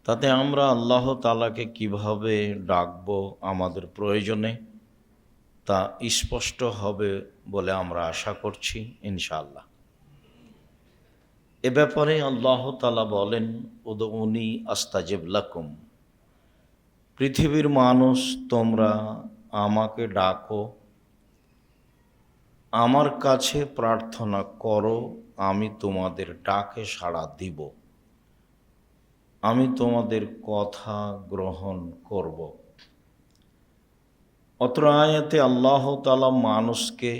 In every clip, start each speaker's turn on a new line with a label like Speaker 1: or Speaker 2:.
Speaker 1: তাতে আমরা আল্লাহ তাআলাকে কিভাবে ডাকবো আমাদের প্রয়োজনে তা স্পষ্ট হবে বলে আমরা আশা করছি ইনশাআল্লাহ। এ ব্যাপারে আল্লাহ তাআলা বলেন, উদউনি আস্তাজিব লাকুম, পৃথিবীর মানুষ তোমরা আমাকে ডাকো, আমার কাছে প্রার্থনা করো, আমি তোমাদের ডাকে সাড়া দিব, আমি তোমাদের কথা গ্রহণ করব। অত্র আয়াতে আল্লাহ তাআলা মানুষকে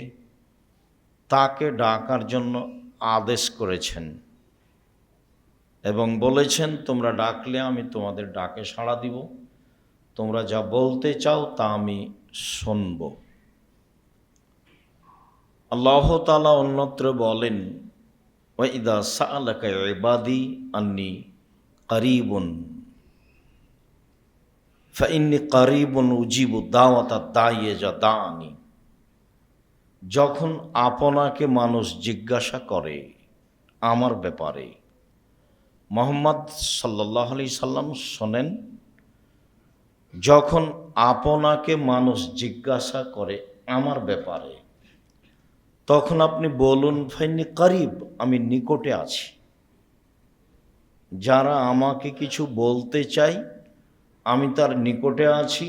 Speaker 1: তাকে ডাকার জন্য আদেশ করেছেন এবং বলেছেন, তোমরা ডাকলে আমি তোমাদের ডাকে সাড়া দিব, তোমরা যা বলতে চাও তা আমি শুনব। আল্লাহ তাআলা অন্যত্র বলেন, ওয়াইদা সাআলাকা ইবাদি আন্নী কারীবুন ফাইন্নী কারীবুন উজিবু দাওয়াতাদ দাঈ ইযা দাআনি। যখন আপনাকে মানুষ জিজ্ঞাসা করে আমার ব্যাপারে, মুহাম্মদ সাল্লাল্লাহু আলাইহি সাল্লাম শোনেন, যখন আপনাকে মানুষ জিজ্ঞাসা করে আমার ব্যাপারে, তখন আপনি বলুন ফাইন্নী কারীব, আমি নিকটে আছি। যারা আমাকে কিছু বলতে চাই আমি তার নিকটে আছি।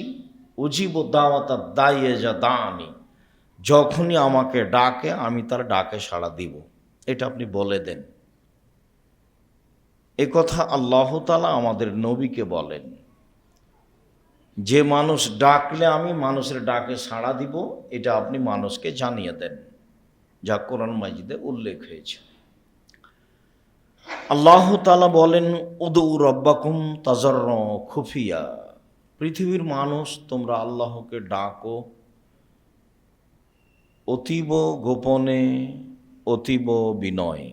Speaker 1: উজিবু দাওয়াতাদ দাঈ ইযা দাআনি, যখনই আমাকে ডাকে আমি তার ডাকে সাড়া দিব, এটা আপনি বলে দেন। এ কথা আল্লাহ তাআলা আমাদের নবীকে বলেন, যে মানুষ ডাকলে আমি মানুষের ডাকে সাড়া দিব, এটা আপনি মানুষকে জানিয়ে দেন, যা কোরআন মাজিদে উল্লেখ হয়েছে। আল্লাহ তাআলা বলেন, উদউ রব্বাকুম তাজাররুআ খুফিয়া, পৃথিবীর মানুষ তোমরা আল্লাহকে ডাকো অতীব গোপনে, অতীব বিনয়ে।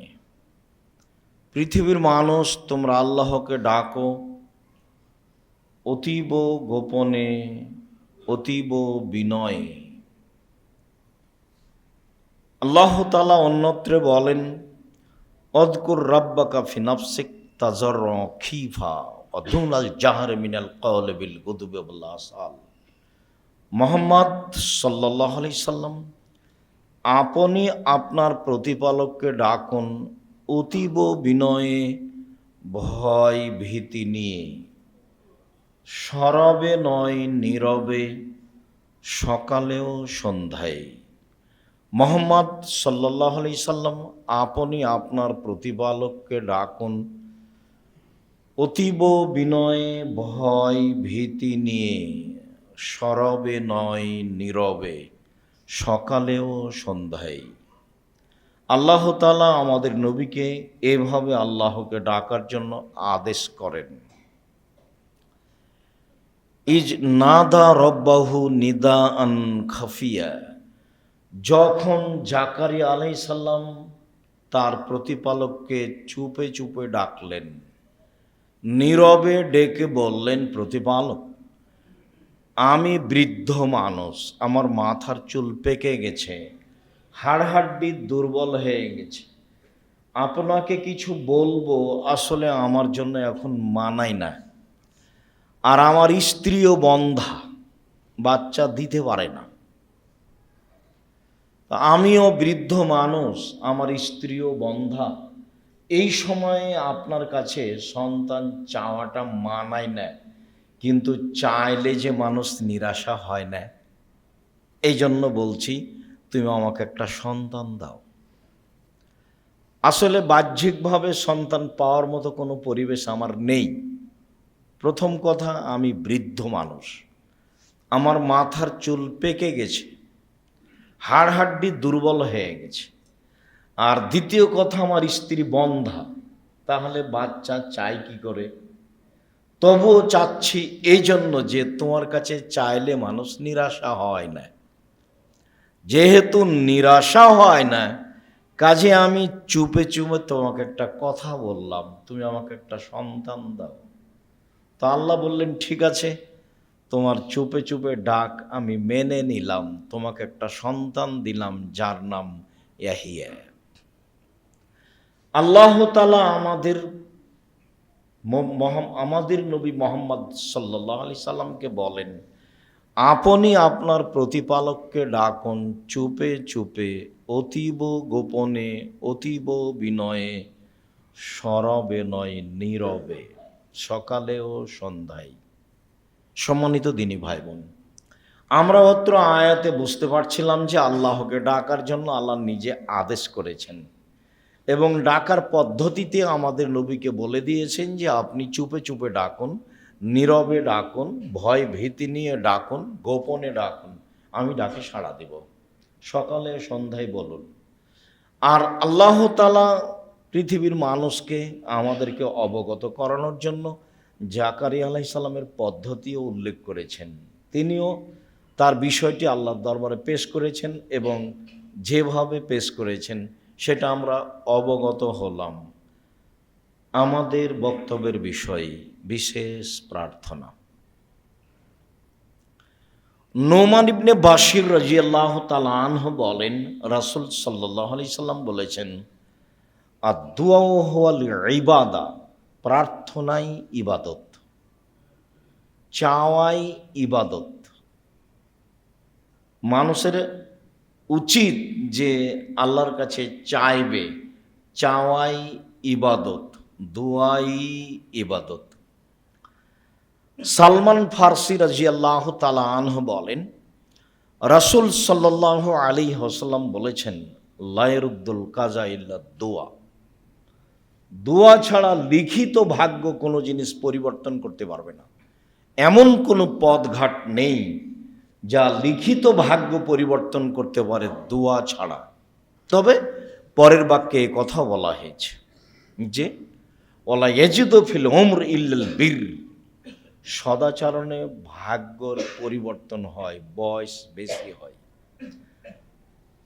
Speaker 1: পৃথিবীর মানুষ তোমরা আল্লাহকে ডাকো অতীব গোপনে, অতীব বিনয়ে। আল্লাহ তাআলা অন্যত্রে বলেন, অযকুর রাব্বাকা ফি নাফসিক তাজাররুআ খীফা ওয়া দুনাল জাহরি মিনাল কওলি বিল গুদুবি ওয়াল আসাল। মুহাম্মদ সাল্লাল্লাহু আলাইহি সাল্লাম, আপনি আপনার প্রতিপালককে ডাকুন অতীব বিনয়ে, ভয় ভীতি নিয়ে, সরবে নয় নীরবে, সকালেও সন্ধ্যায়। মুহাম্মদ সাল্লাল্লাহু আলাইহি সাল্লাম, আপনি আপনার প্রতিপালককে ডাকুন অতীব বিনয়ে, ভয় ভীতি নিয়ে, সরবে নয় নীরবে, সকালেও সন্ধ্যায়। আল্লাহ তাআলা আমাদের নবীকে এভাবে আল্লাহকে ডাকার জন্য আদেশ করেন। ইজ নাদা রব্বাহু নিদাআন খাফিয়া, যখন জাকারিয়া আলাইহিস সালাম তার প্রতিপালককে চুপে চুপে ডাকলেন, নীরবে ডেকে বললেন, প্রতিপালক, আমি বৃদ্ধ মানুষ, আমার মাথার চুল পেকে গেছে, হাড়হাড্ডি দুর্বল হয়ে গেছে, আপনাকে কিছু বলবো আসলে আমার জন্য এখন মানায় না, আর আমার স্ত্রীও বন্ধা, বাচ্চা দিতে পারে না, আমিও বৃদ্ধ মানুষ, আমার স্ত্রীও বন্ধা, এই সময়ে আপনার কাছে সন্তান চাওয়াটা মানায় না, কিন্তু চাইলে যে মানুষ নিরাশা হয় না, এই জন্য বলছি তুমি আমাকে একটা সন্তান দাও। আসলে বাহ্যিকভাবে সন্তান পাওয়ার মতো কোনো পরিবেশ আমার নেই। প্রথম কথা, আমি বৃদ্ধ মানুষ, আমার মাথার চুল পেকে গেছে, হাড়হাড্ডি দুর্বল হয়ে গেছে, আর দ্বিতীয় কথা আমার স্ত্রী বন্ধা, তাহলে বাচ্চা চাই কি করে? তবুও চাচ্ছি এই জন্য যে তোমার কাছে চাইলে মানুষ নিরাশা হয় না, যেহেতু নিরাশা হয় না, কাজে আমি চুপে চুপে তোমাকে একটা কথা বললাম, তুমি আমাকে একটা সন্তান দাও। তো আল্লাহ বললেন, ঠিক আছে, তোমার চুপে চুপে ডাক আমি মেনে নিলাম, তোমাকে একটা সন্তান দিলাম যার নাম ইয়াহিয়া। আল্লাহ তাআলা আমাদের আমাদের নবী মোহাম্মদ সাল্লাল্লাহু আলাইহি সাল্লামকে বলেন, আপনি আপনার প্রতিপালককে ডাকুন চুপে চুপে, অতীব গোপনে, অতীব বিনয়ে, সরবে নয় নীরবে, সকালে ও সন্ধ্যায়। সম্মানিত দিনী ভাই বোন, আমরা অত্র আয়াতে বুঝতে পারছিলাম যে আল্লাহকে ডাকার জন্য আল্লাহ নিজে আদেশ করেছেন এবং ডাকার পদ্ধতিতে আমাদের নবীকে বলে দিয়েছেন যে আপনি চুপে চুপে ডাকুন, নীরবে ডাকুন, ভয় ভীতি নিয়ে ডাকুন, গোপনে ডাকুন, আমি ডাকে সাড়া দেব, সকালে সন্ধ্যায় বলুন। আর আল্লাহ তাআলা পৃথিবীর মানুষকে আমাদেরকে অবগত করানোর জন্য জাকারিয়া আলাইহিস সালামের পদ্ধতিও উল্লেখ করেছেন। তিনিও তার বিষয়টি আল্লাহর দরবারে পেশ করেছেন এবং যেভাবে পেশ করেছেন সেটা আমরা অবগত হলাম। আমাদের বক্তব্যের বিষয় বিশেষ প্রার্থনা। নোমান ইবনে বাশির রাদিয়াল্লাহু তাআলা আনহু বলেন, রাসূল সাল্লাল্লাহু আলাইহি সাল্লাম বলেছেন, আদ-দুআ হুয়াল ইবাদা, প্রার্থনাই ইবাদত, চাওয়াই ইবাদত। মানুষের উচিত যে আল্লাহর কাছে চাইবে, চাওয়াই ইবাদত, দুআই ইবাদত। সালমান ফারসি রাদিয়াল্লাহু তাআলা আনহু বলেন, রাসূল সাল্লাল্লাহু আলাইহি ওয়াসাল্লাম বলেছেন, লা ইয়ারুদ্দুল কাজা ইল্লা দুআ, দোয়া ছাড়া লিখিত ভাগ্য কোনো জিনিস পরিবর্তন করতে পারবে না। এমন কোনো পথঘাট নেই যা লিখিত ভাগ্য পরিবর্তন করতে পারে দোয়া ছাড়া। তবে পরের বাক্যে এই কথা বলা হয়েছে যে ওয়ালা ইয়াজিদু ফিল উমর ইল্লাল বীর, সদাচরণে ভাগ্যর পরিবর্তন হয়, বয়স বেশি হয়।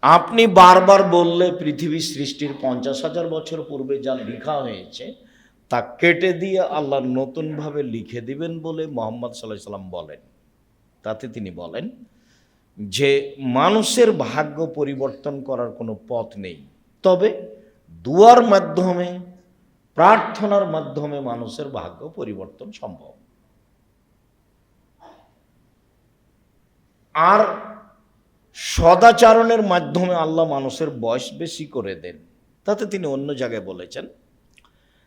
Speaker 1: আপনি বারবার বললে পৃথিবী সৃষ্টির 50,000 বছর পূর্বে যা লেখা হয়েছে তা কেটে দিয়ে আল্লাহ নতুনভাবে লিখে দিবেন বলে মুহাম্মদ সাল্লাল্লাহু আলাইহি সাল্লাম বলেন। তাতে তিনি বলেন যে মানুষের ভাগ্য পরিবর্তন করার কোনো পথ নেই, তবে দুয়ার মাধ্যমে, প্রার্থনার মাধ্যমে মানুষের ভাগ্য পরিবর্তন সম্ভব। আর সদাচরণের মাধ্যমে আল্লাহ মানুষের বয়স বেশি করে দেন। তাতে তিনি অন্য জায়গায় বলেছেন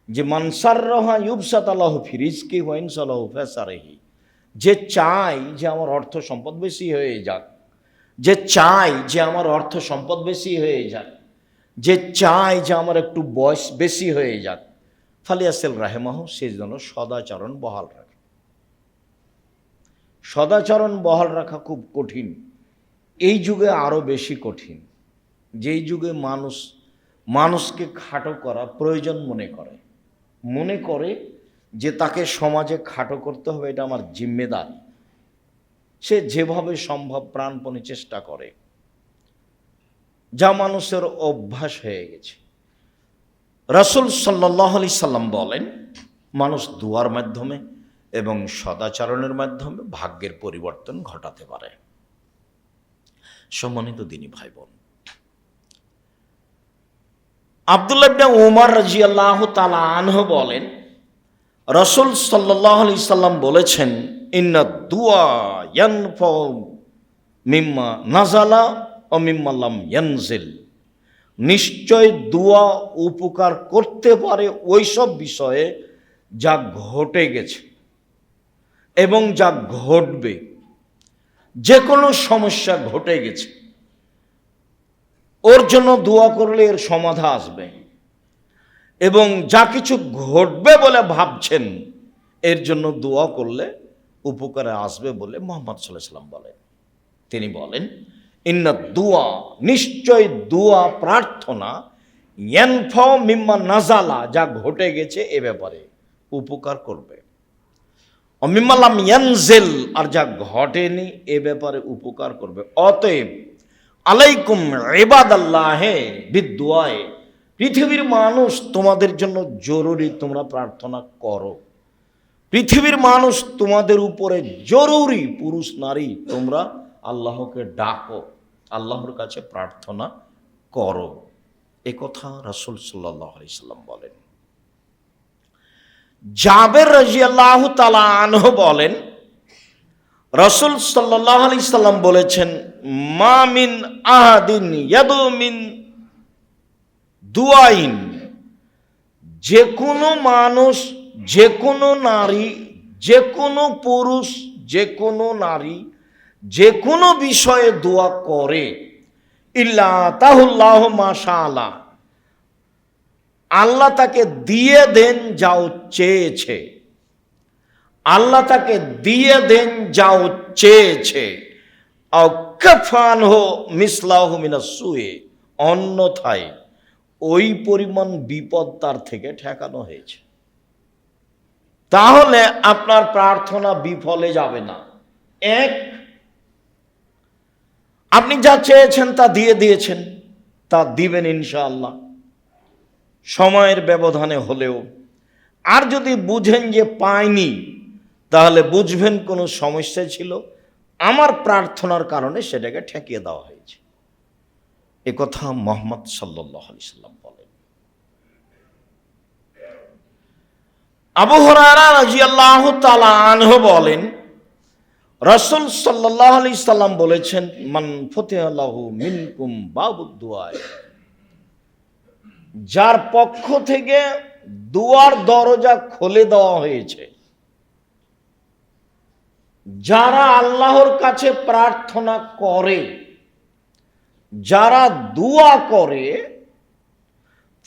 Speaker 1: যে মানসাররাহা ইউবসাত আল্লাহু ফি রিজকি ওয়া ইনসালাহু ফাসারিহি, যে চাই যে আমার অর্থ সম্পদ বেশি হয়ে যাক, যে চাই যে আমার অর্থ সম্পদ বেশি হয়ে যাক, যে চাই যে আমার একটু বয়স বেশি হয়ে যাক, ফালিয়াসিল রাহেমাহু, সে যেন সদাচরণ বহাল রাখে। সদাচরণ বহাল রাখা খুব কঠিন, এই যুগে আরও বেশি কঠিন। যেই যুগে মানুষকে খাটো করা প্রয়োজন মনে করে যে তাকে সমাজে খাটো করতে হবে, এটা আমার জিম্মেদারি। সে যেভাবে সম্ভব প্রাণপণে চেষ্টা করে, যা মানুষের অভ্যাস হয়ে গেছে। রাসূল সাল্লাল্লাহু আলাইহি সাল্লাম বলেন, মানুষ দুয়ার মাধ্যমে এবং সদাচরণের মাধ্যমে ভাগ্যের পরিবর্তন ঘটাতে পারে। সম্মানিত দিনী ভাই বোন, আব্দুল্লাহ ইবনে উমর রাদিয়াল্লাহু তাআলা আনহু বলেন, রাসূল সাল্লাল্লাহু আলাইহি সাল্লাম বলেছেন, ইন্না দুআ ইয়ানফাউ মিম্মা নাযালা ও মিম্মা লাম ইয়ানজিল, নিশ্চয় দোয়া উপকার করতে পারে ওই সব বিষয়ে যা ঘটে গেছে এবং যা ঘটবে। যে কোনো সমস্যা ঘটে গেছে, ওর জন্য দোয়া করলে এর সমাধান আসবে, এবং যা কিছু ঘটবে বলে ভাবছেন এর জন্য দোয়া করলে উপকারে আসবে বলে মুহাম্মদ সাল্লাল্লাহু আলাইহি ওয়াসাল্লাম বলেন। তিনি বলেন, ইন্না দুআ, নিশ্চয় দোয়া, প্রার্থনা, ইয়ানফাউ মিম্মা নাযালা, যা ঘটে গেছে এ ব্যাপারে উপকার করবে, ও মিম্মা লাম ইয়ানজিল, আর যা ঘটেনি এ ব্যাপারে উপকার করবে। অতএব আলাইকুম ইবাদাল্লাহে বিদুআয়ে, পৃথিবীর মানুষ তোমাদের জন্য জরুরি তোমরা প্রার্থনা করো। পৃথিবীর মানুষ তোমাদের উপরে জরুরি, পুরুষ নারী তোমরা আল্লাহকে ডাকো, আল্লাহর কাছে প্রার্থনা করো। এ কথা রাসূল সাল্লাল্লাহু আলাইহি সাল্লাম বলেন। জাবের রাদিয়াল্লাহু তাআলা আনহু বলেন, রাসূল সাল্লাল্লাহু আলাইহি সাল্লাম বলেছেন, মা মিন আহাদিন ইয়াদু মিন দুআইন, যে কোনো মানুষ, যে কোনো নারী, যে কোনো পুরুষ, যে কোনো নারী যে কোনো বিষয়ে দোয়া করে, ইল্লা তাহুল্লাহু মাশাআল্লাহ, আল্লাহ তাকে দিয়ে দেন যাও চেয়েছে, আল্লাহ তাকে দিয়ে দেন যাও চেয়েছে, আও কাফানহু মিসলাহু মিনাস সুয়ে, অন্যথায় ওই পরিমাণ বিপদ তার থেকে ঠেকানো হয়েছে। তাহলে আপনার প্রার্থনা বিফলে যাবে না। এক, আপনি যা চেয়েছেন তা দিয়ে দিয়েছেন, তা দিবেন ইনশাআল্লাহ, সময়ের ব্যবধানে হলেও। আর যদি বুঝেন যে পাইনি, তাহলে বুঝবেন কোনো সমস্যা ছিল, আমার প্রার্থনার কারণে সেটাকে ঠেকিয়ে দেওয়া হয়েছে। এ কথা মুহাম্মদ সাল্লাল্লাহু আলাইহি সাল্লাম বলেন। আবু হুরায়রা রাদিয়াল্লাহু তাআলা আনহু বলেন, রাসূল সাল্লাল্লাহু আলাইহি সাল্লাম বলেছেন, মান ফুতিহা লাহু মিনকুম বাবুদ দুআ, যার পক্ষ থেকে দুয়ার দরজা খুলে দেওয়া হয়েছে, যারা আল্লাহর কাছে প্রার্থনা করে, যারা দোয়া করে,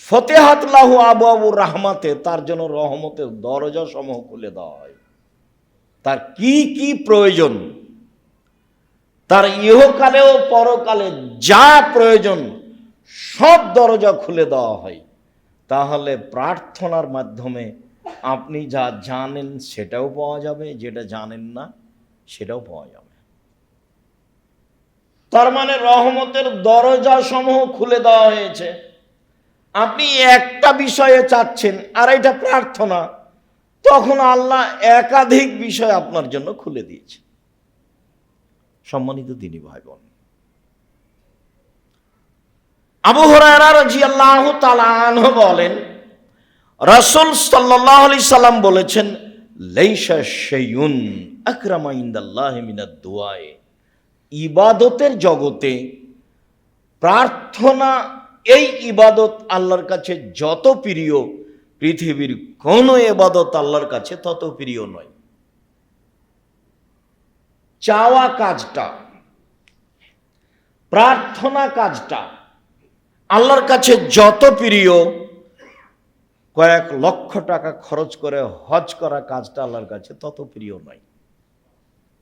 Speaker 1: ফতেহাত লাহু আবওয়াবুর রাহমাতে, তার জন্য রহমতের দরজা সমূহ খুলে দেওয়া হয়। তার কি কি প্রয়োজন, তার ইহকালেও পরকালে যা প্রয়োজন সব দরজা খুলে দেওয়া হয়। তাহলে প্রার্থনার মাধ্যমে আপনি যা জানেন সেটাও পাওয়া যাবে, যেটা জানেন না সেটাও পাওয়া যাবে। তার মানে রহমতের দরজা সমূহ খুলে দেওয়া হয়েছে। আপনি একটা বিষয়ে চাচ্ছেন আর এটা প্রার্থনা, তখন আল্লাহ একাধিক বিষয় আপনার জন্য খুলে দিয়েছে। সম্মানিত দিনী ভাই বোন, আবু হুরায়রা রাদিয়াল্লাহু তাআলা আনহু বলেন, রাসূল সাল্লাল্লাহু আলাইহি সাল্লাম বলেছেন, লাইসা শাইউন আকরামা ইনদাল্লাহি মিনাদ দুআ, ইবাদতের জগতে প্রার্থনা, এই ইবাদত আল্লাহর কাছে যত প্রিয়, পৃথিবীর কোনো ইবাদত আল্লাহর কাছে তত প্রিয় নয়। চাওয়া কাজটা, প্রার্থনা কাজটা আল্লাহর কাছে যত প্রিয়, কয়েক লক্ষ টাকা খরচ করে হজ করা কাজটা আল্লাহর কাছে তত প্রিয় নয়।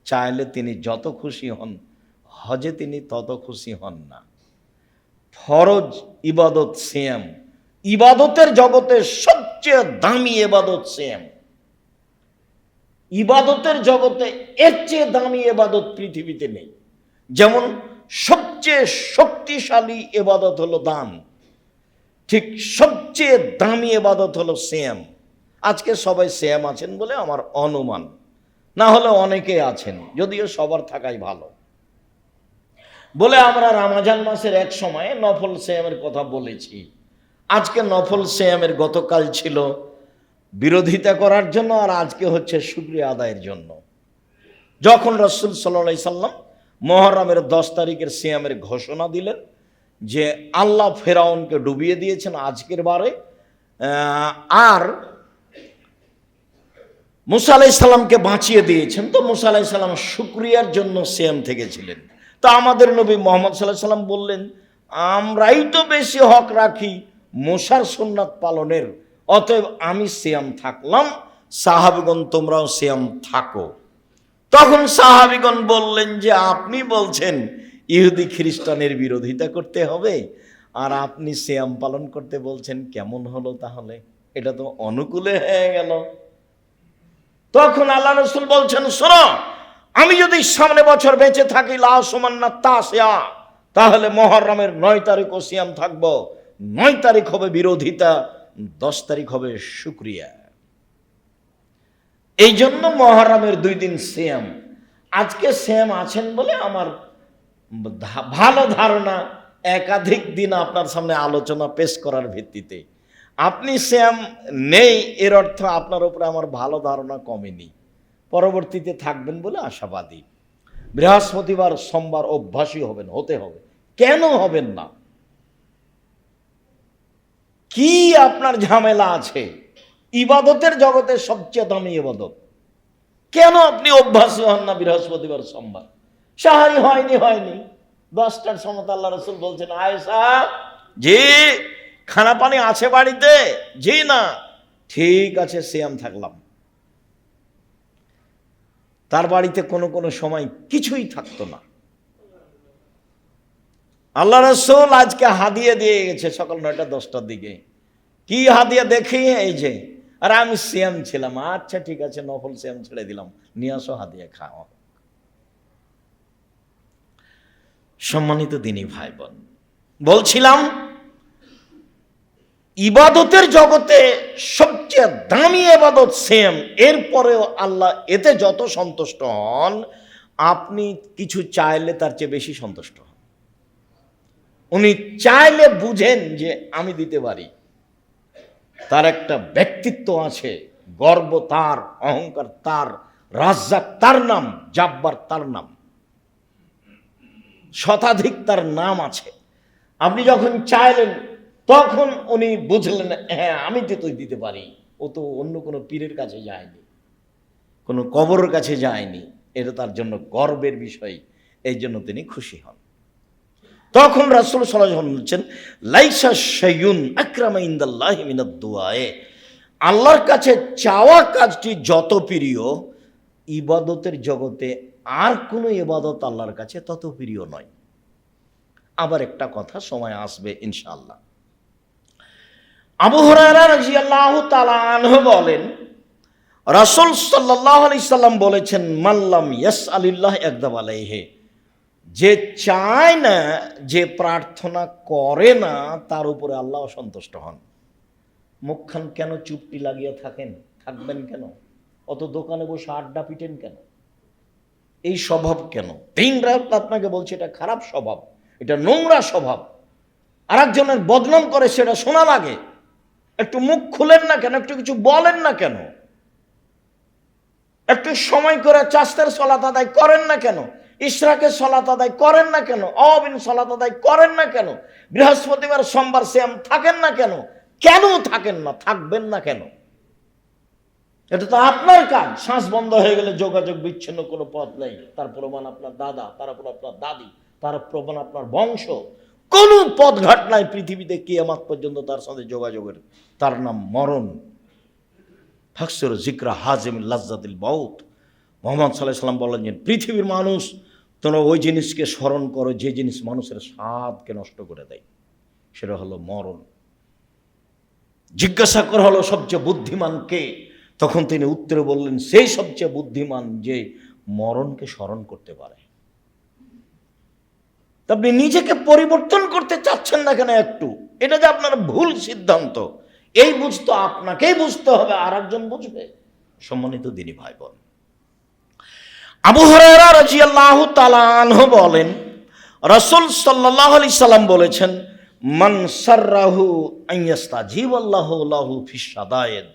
Speaker 1: চাইলে তিনি যত খুশি হন, হজে তিনি তত খুশি হন না। ফরজ ইবাদত সিয়াম, ইবাদতের জগতে সবচেয়ে দামি ইবাদত সিয়াম। ইবাদতের জগতে এর চেয়ে দামি ইবাদত পৃথিবীতে নেই। যেমন সবচেয়ে শক্তিশালী ইবাদত হলো দান, ঠিক সবচেয়ে দামি ইবাদত হলো সিয়াম। আজকে সবাই সিয়াম আছেন বলে আমার অনুমান, না হলে অনেকে আছেন, যদিও সবার থাকাই ভালো। বলে আমরা রমজান মাসের এক সময়ে নফল সিয়ামের কথা বলেছি। আজকে নফল সিয়ামের গতকাল ছিল বিরোধিতা করার জন্য, আর আজকে হচ্ছে শুকরিয়া আদায়ের জন্য। যখন রাসূল সাল্লাল্লাহু আলাইহি সাল্লাম মুহররমের 10 তারিখের সিয়ামের ঘোষণা দিলেন যে আল্লাহ ফেরাউনকে ডুবিয়ে দিয়েছেন আজকের বারে, আর মুসা আলাইহিস সালামকে বাঁচিয়ে দিয়েছেন, তো মুসা আলাইহিস সালাম শুকরিয়ার জন্য সিয়াম থেকেছিলেন। তা আমাদের নবী মুহাম্মদ সাল্লাল্লাহু আলাইহি সাল্লাম বললেন, আমরাই তো বেশি হক রাখি মুসার সুন্নাত পালনের, অতএব আমি সিয়াম থাকলাম, সাহাবীগণ তোমরাও সিয়াম থাকো। তখন সাহাবীগণ বললেন যে আপনি বলছেন ইহুদি খ্রিস্টানের বিরোধিতা করতে হবে, আর আপনি সিয়াম পালন করতে বলছেন, কেমন হলো তাহলে? এটা তো অনুকূলে হয়ে গেল। তখন আল্লাহ রাসূল বলছেন, শোনো, আমি যদি সামনে বছর বেঁচে থাকি লাসুমান্না তাসিয়া, তাহলে মুহররমের 9 তারিখও সিয়াম থাকবো। 9 তারিখ হবে বিরোধিতা, 10 তারিখ হবে শুকরিয়া। এই জন্য মুহররমের 2 দিন সিয়াম। আজকে সিয়াম আছেন বলে আমার ভালো ধারণা একাধিক দিন আপনার সামনে আলোচনা পেশ করার ভিত্তিতে আপনি শ্যাম নেই এর অর্থ আপনার উপরে আমার ভালো ধারণা কমেনি, পরবর্তীতে থাকবেন বলে আশাবাদী। বৃহস্পতিবার সোমবার অভ্যাসী হবেন, হতে হবে। কেন হবেন না? কি আপনার ঝামেলা আছে? ইবাদতের জগতে সবচেয়ে দামি ইবাদত, কেন আপনি অভ্যাসী হন না বৃহস্পতিবার সোমবার? সাহারি হয়নি 10টার সময় আল্লাহ রসুল বলছেন, আয়েশা জি খানা পানি আছে বাড়িতে? জি না। ঠিক আছে, সিয়াম থাকলাম। তার বাড়িতে কোনো সময় কিছুই থাকতো না। আল্লাহ রসুল আজকে হাদিয়া দিয়ে গেছে সকাল 9টা-10টার দিকে। কি হাদিয়া দেখি? এই যে, আর আমি সিয়াম ছিলাম। আচ্ছা ঠিক আছে, নফল সিয়াম ছেড়ে দিলাম, নিয়ে আসো হাদিয়া খাও। সম্মানিত দিনী ভাই বোন, বলছিলাম ইবাদতের জগতে সবচেয়ে দামি ইবাদত সিয়াম। এরপরেও আল্লাহ এতে যত সন্তুষ্ট হন, আপনি কিছু চাইলে তার চেয়ে বেশি সন্তুষ্ট হন। উনি চাইলে বুঝেন যে আমি দিতে পারি। তার একটা ব্যক্তিত্ব আছে, গর্ব তার, অহংকার তার, রাজ্জাক তার নাম, জাব্বার তার নাম, শতাধিক তার নাম আছে। আপনি যখন চাইলেন তখন উনি বুঝলেন, হ্যাঁ আমি তো দিতে পারি। ও তো অন্য কোনো পীরের কাছে যায়নি, কোনো কবরের কাছে যায়নি। এটা তার জন্য গর্বের বিষয়, এই জন্য তিনি খুশি হন। তখন রাসূল সাল্লাল্লাহু আলাইহি ওয়াসাল্লাম বলছেন, লাইসা শাইউন আকরামা ইনদাল্লাহি মিনাদ দুআয়ে। আল্লাহর কাছে চাওয়া কাজটি যত প্রিয়, ইবাদতের জগতে আর কোনো ইবাদত আল্লাহর কাছে তত প্রিয় নয়। আবার একটা কথা, সময় আসবে ইনশাআল্লাহ। আবু হুরায়রা রাদিয়াল্লাহু তাআলা আনহু বলেন, রাসূল সাল্লাল্লাহু আলাইহি সাল্লাম বলেছেন, মাল্লাম ইয়াসআলিল্লাহ ইয়াগদাব আলাইহি। যে চায় না, যে প্রার্থনা করে না, তার উপরে আল্লাহ অসন্তুষ্ট হন। মুখখান কেন চুপটি লাগিয়ে থাকবেন কেন? অত দোকানে বসে আড্ডা পিটেন কেন? এই স্বভাব কেন? দিন রাত আপনাকে বলছে এটা খারাপ স্বভাব, এটা নোংরা স্বভাব। আর একজনের বদনাম করে সেটা শোনা লাগে। একটু মুখ খুলেন না কেন? একটু কিছু বলেন না কেন? একটু সময় করে চাস্তের সালাত আদায় করেন না কেন? ইশরাকের সালাত আদায় করেন না কেন? আওয়াবিন সালাত আদায় করেন না কেন? বৃহস্পতিবার সোমবার সিয়াম থাকেন না কেন? কেন থাকেন না? থাকবেন না কেন? এটা তো আপনার কাজ। শ্বাস বন্ধ হয়ে গেলে যোগাযোগ বিচ্ছিন্ন কোনো পথ নেই। তার প্রমাণ আপনার দাদা, তারপর আপনার দাদি, তার প্রমাণ আপনার বংশ। কোনো পথঘাট নাই পৃথিবীতে কিয়ামত পর্যন্ত তার সাথে যোগাযোগের। তার নাম মরণ। ফাকসুর জিকরা হাজিম লাজ্জাতিল মাউত। মুহাম্মদ সাল্লাল্লাহু আলাইহি সাল্লাম বলেন যে, পৃথিবীর মানুষ তোমরা ওই জিনিসকে স্মরণ করো যে জিনিস মানুষের স্বাদকে নষ্ট করে দেয়, সেটা হলো মরণ। জিজ্ঞাসা করা হলো সবচেয়ে বুদ্ধিমান কে? তখন তিনি উত্তরে বললেন, সেই সবচেয়ে বুদ্ধিমান যে মরণকে স্মরণ করতে পারে। আপনি নিজেকে পরিবর্তন করতে চাচ্ছেন না কেন একটু? এটা যে আপনার ভুল সিদ্ধান্ত, এই বুঝতে আপনাকেই বুঝতে হবে, আর একজন বুঝবে? সম্মানিত দিনী ভাই বোন, আবু হুরায়রা রাদিয়াল্লাহু তাআলা আনহু বলেন, রাসূল সাল্লাল্লাহু আলাইহি সাল্লাম বলেছেন, মান সাররাহু আন ইয়াস্তাজিবাল্লাহু লাহু ফিস সাদায়েদ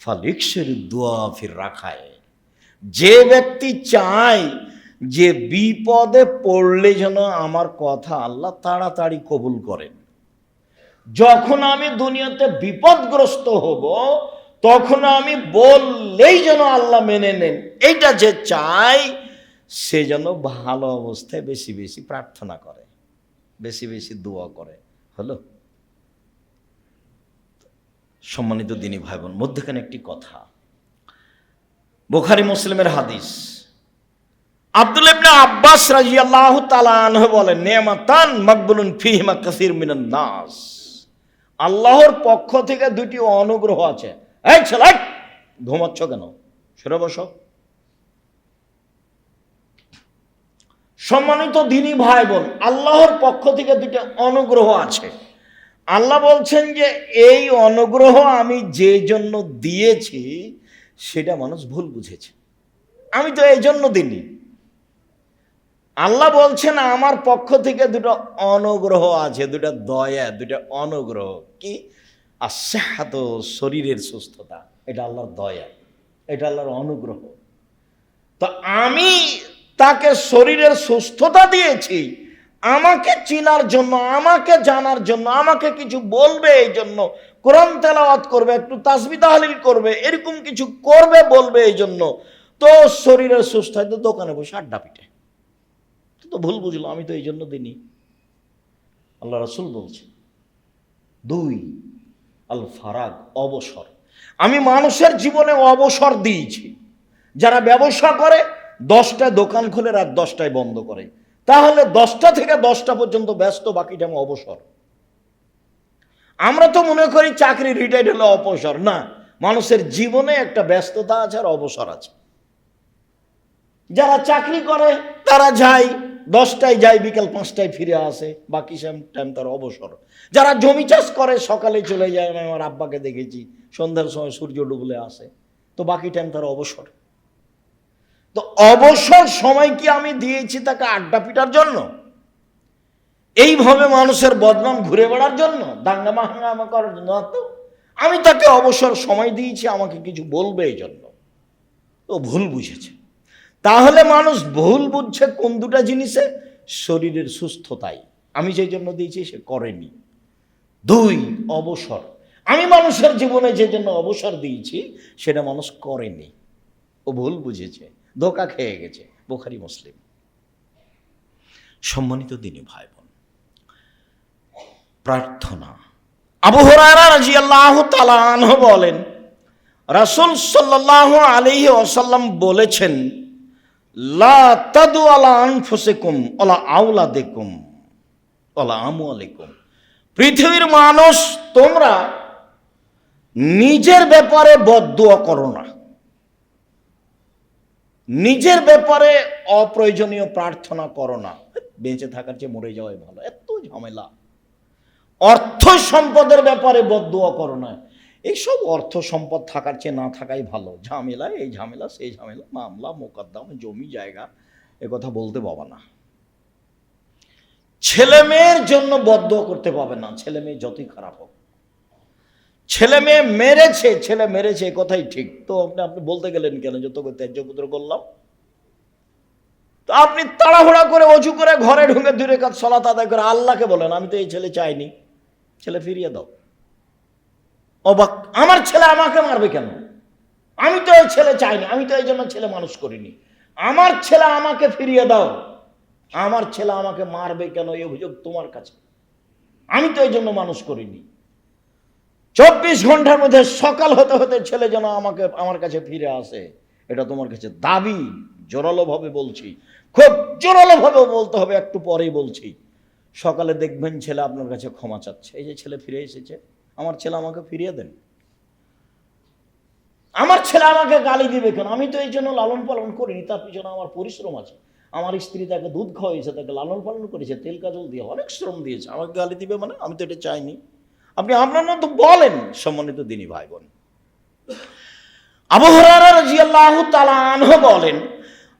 Speaker 1: ফালিকসির দুআ ফির রাখায়। যে ব্যক্তি চায় যে বিপদে পড়লে যেন আমার কথা আল্লাহ তাড়াতাড়ি কবুল করেন, যখন আমি দুনিয়াতে বিপদগ্রস্ত হব তখন আমি বললেই যেন আল্লাহ মেনে নেন, এইটা যে চায় সে যেন ভালো অবস্থায় বেশি বেশি প্রার্থনা করে, বেশি বেশি দোয়া করে। হলো? সম্মানিত দিনী ভাই বোন, মধ্যখানে একটি কথা, বুখারী মুসলিমের হাদিস। আব্দুল্লাহ ইবনে আব্বাস রাদিয়াল্লাহু তাআলা আনহু বলেন, নিয়ামাতান মাকবুলুন ফীহিমা কাসীর মিনান নাস। আল্লাহর পক্ষ থেকে দুটি অনুগ্রহ আছে। এই ছেলে, ঘুমাচ্ছ কেন? সরে বসো। সম্মানিত দিনী ভাই বোন, আল্লাহর পক্ষ থেকে দুটি অনুগ্রহ আছে। আল্লাহ বলছেন যে এই অনুগ্রহ আমি যে জন্য দিয়েছি সেটা মানুষ ভুল বুঝেছে, আমি তো এই জন্য দিইনি। আল্লাহ বলছেন আমার পক্ষ থেকে দুটো অনুগ্রহ আছে, দুটো দয়া, দুটো অনুগ্রহ। কি? আর সেহাত, শরীরের সুস্থতা, এটা আল্লাহর দয়া, এটা আল্লাহর অনুগ্রহ। তো আমি তাকে শরীরের সুস্থতা দিয়েছি আমাকে চিনার জন্য, আমাকে জানার জন্য, আমাকে কিছু বলবে এই জন্য, কোরআন তেলাওয়াত করবে, একটু তাসবিহ তাহলিল করবে, এরকম কিছু করবে বলবে এই জন্য। তো শরীরের সুস্থ হয় তো দোকানে বসে আড্ডা পিটে, তো ভুল বুঝলো, আমি তো এই জন্য দিইনি। আল্লাহ রাসূল বলছে 2 আল ফারাগ, অবসর। আমি মানুষের জীবনে অবসর দিয়েছি। যারা ব্যবসা করে 10টায় দোকান খুলে রাত 10টায় বন্ধ করে, তাহলে 10টা থেকে 10টা পর্যন্ত ব্যস্ত, বাকি টাইম অবসর। আমরা তো মনে করি চাকরি রিটায়ার্ড হলে অবসর, না, মানুষের জীবনে একটা ব্যস্ততা আছে আর অবসর আছে। যারা চাকরি করে তারা যায় 10টায় যায়, বিকাল 5টায় ফিরে আসে, বাকি টাইম তার অবসর। যারা জমি চাষ করে সকালে চলে যায়, আমি আমার আব্বাকে দেখেছি সন্ধ্যার সময় সূর্য ডুবলে আসে, তো বাকি টাইম তার অবসর। তো অবসর সময় কি আমি দিয়েছি তাকে আড্ডা পিটার জন্য, এইভাবে মানুষের বদনাম ঘুরে বেড়ার জন্য, দাঙ্গা মাহাঙ্গামা করার জন্য? তো আমি তাকে অবসর সময় দিয়েছি আমাকে কিছু বলবে এই জন্য। ও ভুল বুঝেছে। তাহলে মানুষ ভুল বুঝছে কোন দুটা জিনিসে? শরীরের সুস্থতাই আমি যে জন্য দিয়েছি সে করেনি। 2 অবসর, আমি মানুষের জীবনে যে জন্য অবসর দিয়েছি সেটা মানুষ করেনি, ও ভুল বুঝেছে, ধোঁকা খেয়ে গেছে। বুখারী মুসলিম। সম্মানিত দ্বীনী ভাই বোন, প্রার্থনা। আবু হুরায়রা রাদিয়াল্লাহু তাআলা আনহু বলেন, রাসূল সাল্লাল্লাহু আলাইহি ওয়াসাল্লাম বলেছেন, লা তাদু আলা আনফুসিকুম ওয়ালা আওলাদিকুম ওয়ালা আমওয়ালিকুম। পৃথিবীর মানুষ, তোমরা নিজের ব্যাপারে বদদুয়া করো না, নিজের ব্যাপারে অপ্রয়োজনীয় প্রার্থনা করো না। বেঁচে থাকার চেয়ে মরে যাওয়াই ভালো, এত ঝামেলা। অর্থ সম্পদের ব্যাপারে বদদুয়া করো না, এইসব অর্থ সম্পদ থাকার চেয়ে না থাকাই ভালো। ঝামেলা, এই ঝামেলা সেই ঝামেলা, মামলা মোকদ্দমা, জমি জায়গা, এ কথা বলতে পাবা না। ছেলে মেয়ের জন্য বদদুয়া করতে পাবে না, ছেলে মেয়ে যতই খারাপ হোক। ছেলে মেয়ে মেরেছে, ছেলে মেরেছে, এ কথাই ঠিক। তো আপনি বলতে গেলেন কেন যে তোকে ত্যায্যপুত্র করলাম? তো আপনি তাড়াহুড়া করে অজু করে ঘরে ঢুকে 2 রাকাত সালাত আদায় করে আল্লাহকে বলেন, আমি তো এই ছেলে চাইনি, ছেলে ফিরিয়ে দাও। অবাক, আমার ছেলে আমাকে মারবে কেন? আমি তো এই ছেলে চাইনি, আমি তো এই জন্য ছেলে মানুষ করিনি, আমার ছেলে আমাকে ফিরিয়ে দাও। আমার ছেলে আমাকে মারবে কেন এই অভিযোগ তোমার কাছে? আমি তো এই জন্য মানুষ করিনি। 24 ঘন্টার মধ্যে সকাল হতে হতে ছেলে যেন আমার কাছে ফিরে আসে, এটা তোমার কাছে দাবি। জোরালো ভাবে বলছি, খুব জোরালো ভাবে বলতে হবে, একটু পরেই বলছি। সকালে দেখবেন ছেলে আপনার কাছে ক্ষমা চাচ্ছে, এই যে ছেলে ফিরে এসেছে, আমার ছেলে আমাকে ফিরিয়ে দেন। আমার ছেলে আমাকে গালি দিবে কেন? আমি তো এই জন্য লালন পালন করিনি, তার পিছনে আমার পরিশ্রম আছে। আমার স্ত্রী তাকে দুধ খাওয়াইছে, তাকে লালন পালন করেছে, তেল কাজল দিয়ে অনেক শ্রম দিয়েছে, আমাকে গালি দিবে মানে? আমি তো এটা চাইনি। আপনি আপনার মতো বলেন। সম্মানিত দ্বীনী ভাই বোন, আবু হুরায়রা রাদিয়াল্লাহু তাআলা আনহু বলেন,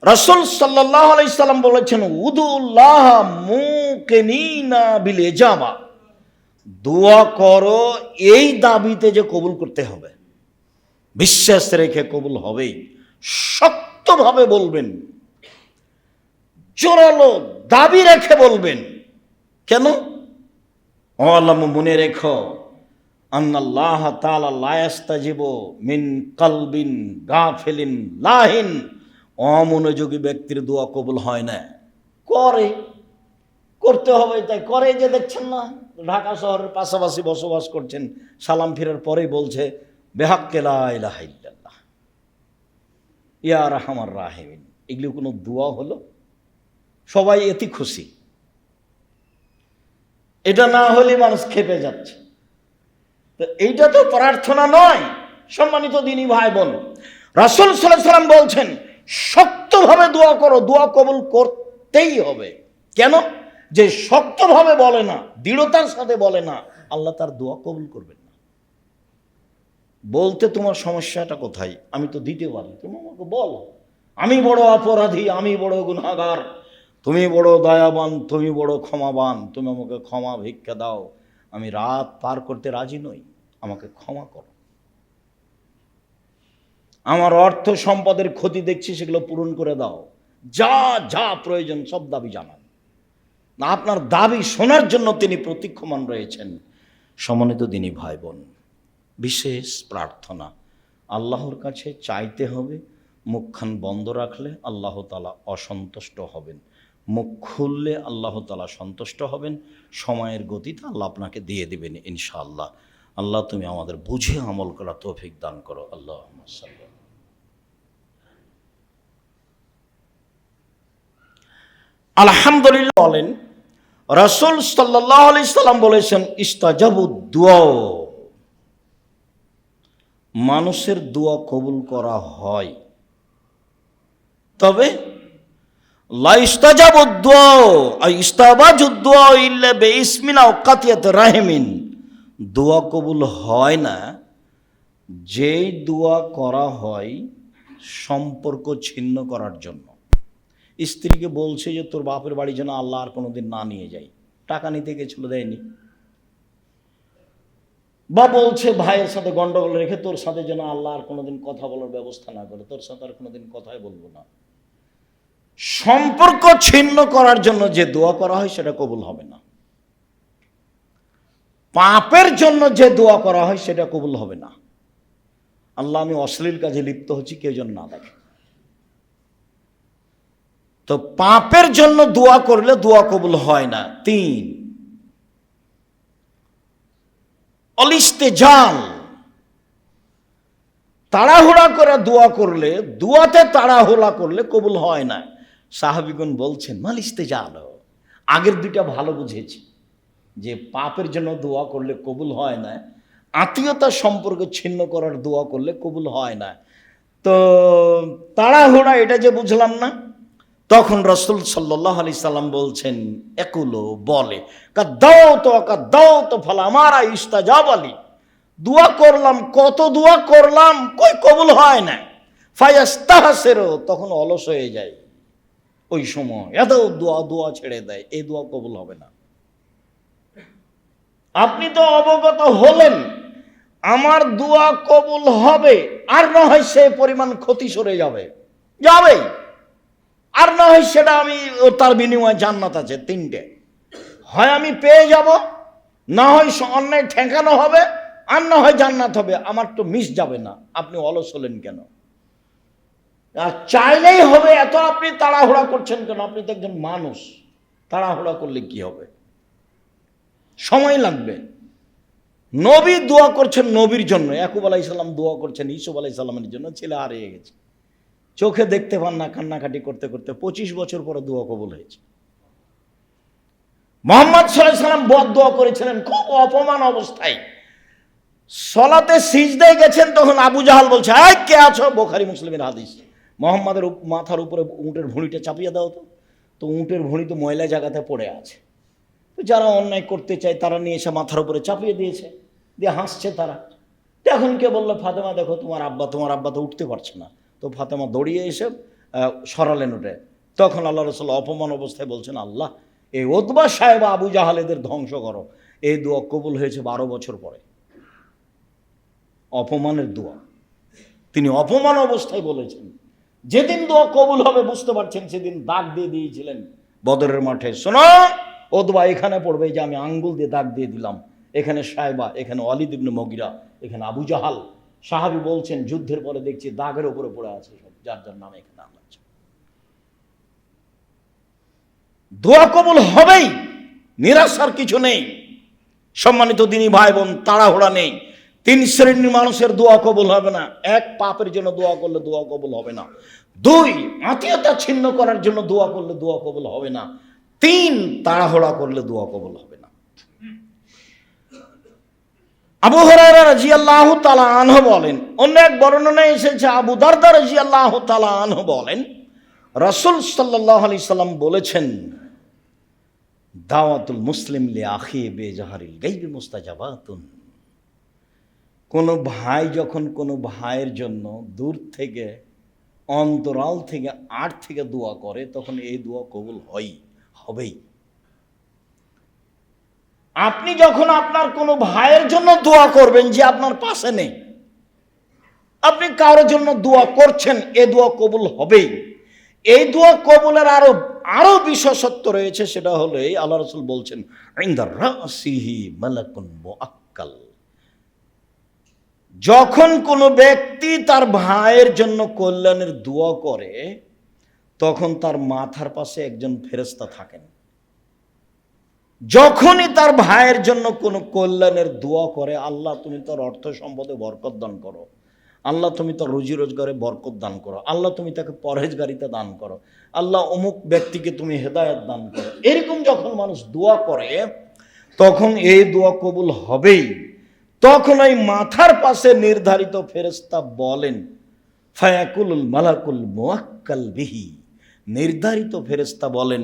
Speaker 1: রাসূল সাল্লাল্লাহু আলাইহি সাল্লাম বলেছেন, উদুল্লাহ মুকিনিনা বিল ইজাবা। দোয়া করো এই দাবিতে যে কবুল করতে হবে, বিশ্বাস রেখে কবুল হবেই। শক্তভাবে বলবেন, জোরালো দাবি রেখে বলবেন। কেন? আল্লাহ, মনে রেখো, আন্নাল্লাহ তাআলা লা ইস্তাজিবু মিন কলবিন গাফিলিন লাহিন। অমনোযোগী ব্যক্তির দোয়া কবুল হয় না। করতে হবে, তাই করে। যে দেখছেন না, ঢাকা শহরের পাশাপাশি বসবাস করছেন, সালাম ফিরার পরেই বলছে বিহাক্কি লা ইলাহা ইল্লাল্লাহ ইয়া আরহামার রাহিমিন। এগুলো কোনো দোয়া হলো? সবাই এতে খুশি। এটা না হলে মানুষ খেপে যাচ্ছে। তো এইটা তো প্রার্থনা নয়। সম্মানিত দ্বীনী ভাই বোন, রাসূল সাল্লাল্লাহু আলাইহি ওয়াসাল্লাম বলছেন, শক্তভাবে দোয়া করো, দোয়া কবুল করতেই হবে। কেন? যে শক্তভাবে বলে না, দৃঢ়তার সাথে বলে না, আল্লাহ তার দোয়া কবুল করবেন না। বলতে তোমার সমস্যাটা কোথায়? আমি তো দিতে পারি, তুমি আমাকে বলো। আমি বড় অপরাধী, আমি বড় গুনাহগার, তুমি বড় দয়াবান, তুমি বড় ক্ষমাবান, তুমি আমাকে ক্ষমা ভিক্ষা দাও। আমি রাত পার করতে রাজি নই, আমাকে ক্ষমা করো, আমার অর্থ সম্পদের ক্ষতি দেখছি সেগুলো পূরণ করে দাও, যা যা প্রয়োজন সব দাবি জানান। না, আপনার দাবি শোনার জন্য তিনি প্রতীক্ষমান রয়েছেন। সম্মানিত দিনী ভাই বোন, বিশেষ প্রার্থনা, আল্লাহর কাছে চাইতে হবে। মুখখান বন্ধ রাখলে আল্লাহ তাআলা অসন্তুষ্ট হবেন, মুখ খুললে আল্লাহ তাআলা সন্তুষ্ট হবেন। সময়ের গতিতে আল্লাহ আপনাকে দিয়ে দিবেন ইনশাআল্লাহ। আল্লাহ তুমি আমাদের বুঝে আমল করা তৌফিক দান করো। আল্লাহুম্মা সাল্লি। আলহামদুলিল্লাহ বলেন, রাসূল সাল্লাল্লাহু আলাইহি সাল্লাম বলেছেন, ইস্তাজাবুদ দুআ, মানুষের দোয়া কবুল করা হয়, তবে লা ইস্তাজাবুদ দুআ আই ইস্তাবাজুদ দুআ ইল্লা বিইসমিন আও কাতিয়াত রাহিমিন, দোয়া কবুল হয় না যেই দোয়া করা হয় সম্পর্ক ছিন্ন করার জন্য। স্ত্রীকে বলছে যে তোর বাপের বাড়ি যেন আল্লাহ আর কোনোদিন না নিয়ে যায়, টাকা নিতে গেছিল দেয়নি, বা বলছে ভাইয়ের সাথে গন্ডগোল রেখে তোর সাথে যেন আল্লাহ আর কোনোদিন কথা বলার ব্যবস্থা না করে, তোর সাথে আর কোনোদিন কথাই বলবো না। সম্পর্ক ছিন্ন করার জন্য যে দোয়া করা হয় সেটা কবুল হবে না। পাপের জন্য যে দোয়া করা হয় সেটা কবুল হবে না। আল্লাহ, আমি অশ্লীল কাজে লিপ্ত হচ্ছি, কেউ যেন না দেখে। তো পাপের জন্য দোয়া করলে দোয়া কবুল হয় না। 3, অলিস্তেজাল, তাড়াহুড়া করে দোয়া করলে, দোয়াতে তাড়াহুড়া করলে কবুল হয় না। সাহাবীগণ বলছেন মাল ইস্তেজাল, আগের দুইটা ভালো বুঝেছি যে পাপের জন্য দোয়া করলে কবুল হয় না, আত্মীয়তার সম্পর্ক ছিন্ন করার দোয়া করলে কবুল হয় না। তো তাড়াহুড়া এটা যে বুঝলাম না। তখন রাসূল সাল্লাল্লাহু আলাইহি সাল্লাম বলছেন, একুলো বলে, কাদাও তো ফালা আমারা ইস্তাজাব আলী, দোয়া করলাম, কত দোয়া করলাম, কই কবুল হয় না। ফায়াস্তাহসিরু, তখন অলস হয়ে যায়, ওই সময় এত দোয়া ছেড়ে দেয়, এই দোয়া কবুল হবে না। আপনি তো অবগত হলেন আমার দোয়া কবুল হবে, আর না হয় সে পরিমাণ ক্ষতি সরে যাবে, আর না হয় সেটা আমি তার বিনিময়ে জান্নাত আছে 3টে, হয় আমি পেয়ে যাব, না হয় অন্যায় ঠেকানো হবে, আর না হয় জান্নাত হবে, আমার তো মিস যাবে না। আপনি অলস হলেন কেন? আর চাইলেই হবে এত আপনি তাড়াহুড়া করছেন কেন? আপনি তো একজন মানুষ, তাড়াহুড়া করলে কি হবে? সময় লাগবে। নবী দোয়া করছেন নবীর জন্য, ইয়াকুব আলাইহিস সালাম দোয়া করছেন ইউসুফ আলাইহিস সালামের জন্য, ছেলে হারিয়ে গেছে, চোখে দেখতে পান না, কান্নাকাটি করতে করতে 25 বছর পরে দোয়া কবুল হয়েছে। মুহাম্মদ সাল্লাল্লাহু আলাইহি সাল্লাম বদদোয়া করেছিলেন খুব অপমান অবস্থায়, সলাতে সিজদায় গেছেন, তখন আবু জাহাল বলছে, এই কে আছো? বুখারী মুসলিমের হাদিস। মুহাম্মাদের মাথার উপরে উটের ভুঁড়িটা চাপিয়ে দাও তো উটের ভুঁড়ি তো ময়লা জায়গাতে পড়ে আছে, যারা অন্যায় করতে চায় তারা নিয়ে এসে মাথার উপরে চাপিয়ে দিয়েছে, দিয়ে হাসছে তারা। এখন কে বললো, ফাতেমা দেখো তোমার আব্বা তো উঠতে পারছে না। তো ফাতেমা দৌড়িয়ে এসে সরালেন উঠে। তখন আল্লাহ রাসূল অপমান অবস্থায় বলছেন, আল্লাহ, এই উতবা সাহেব আবু জাহাল এদের ধ্বংস করো। এই দোয়া কবুল হয়েছে 12 বছর পরে। অপমানের দোয়া তিনি অপমান অবস্থায় বলেছেন। যেদিন দোয়া কবুল হবে বুঝতে পারছেন, সেদিন দাগ দিয়ে দিয়েছিলেন বদরের মাঠে। শোনো, উতবা এখানে পড়বে, যে আমি আঙ্গুল দিয়ে দাগ দিয়ে দিলাম, এখানে সাহেবা, এখানে ওয়ালিদ ইবনে মুগিরা, এখানে আবু জাহাল। সাহাবী বলছেন, যুদ্ধের পরে দেখছি দাগের উপরে পড়ে আছে সব, যার যার নামে এখানে আল্লাহ। দোয়া কবুল হবেই, নিরাশার কিছু নেই। সম্মানিত দিনী ভাই বোন, তাড়াহুড়া নেই। 3 শ্রেণীর মানুষের দোয়া কবুল হবে না। 1, পাপের জন্য দোয়া করলে দোয়া কবুল হবে না। 2, আত্মীয়তা ছিন্ন করার জন্য দোয়া করলে দোয়া কবুল হবে না। 3, তাড়াহুড়া করলে দোয়া কবুল হবে না। আবু হুরায়রা রাদিয়াল্লাহু তাআলা আনহু বলেন, অন্য এক বর্ণনায় এসেছে আবু দারদা রাদিয়াল্লাহু তাআলা আনহু বলেন, রাসূল সাল্লাল্লাহু আলাইহি সাল্লাম বলেছেন, দাওয়াতুল মুসলিম লি আখি বেজাহারিল গায়বি মুস্তাজাবাতুন। কোন ভাই যখন কোন ভাইয়ের জন্য দূর থেকে, অন্তরাল থেকে, আড় থেকে দোয়া করে, তখন এই দোয়া কবুল হবেই। আপনি যখন আপনার কোনো ভাইয়ের জন্য দোয়া করবেন যে আপনার পাশে নেই, আপনি কারোর জন্য দোয়া করছেন, এ দোয়া কবুল হবেই। এই দোয়া কবুলের আরো বিশেষত্ব রয়েছে, সেটা হলো এই আল্লাহ রাসূল বলছেন ইনদা রাসিহি মালাকুন মুআক্কাল। যখন কোনো ব্যক্তি তার ভাইয়ের জন্য কল্যাণের দোয়া করে, তখন তার মাথার পাশে একজন ফেরেশতা থাকেন। যখনই তার ভাইয়ের জন্য কোনো কল্যাণের দোয়া করে, আল্লাহ তুমি তার অর্থ সম্পদে বরকত দান করো, আল্লাহ তুমি তার রুজি রোজগারে বরকত দান করো, আল্লাহ তুমি তাকে পরহেজগারিতা দান করো, আল্লাহ অমুক ব্যক্তিকে তুমি হেদায়েত দান করো, এরকম যখন মানুষ দোয়া করে, তখন এই দোয়া কবুল হবেই। তখন ওই মাথার পাশে নির্ধারিত ফেরেশতা বলেন, ফায়াকুলুল মালাকুল মুআক্কাল বিহি, নির্ধারিত ফেরেশতা বলেন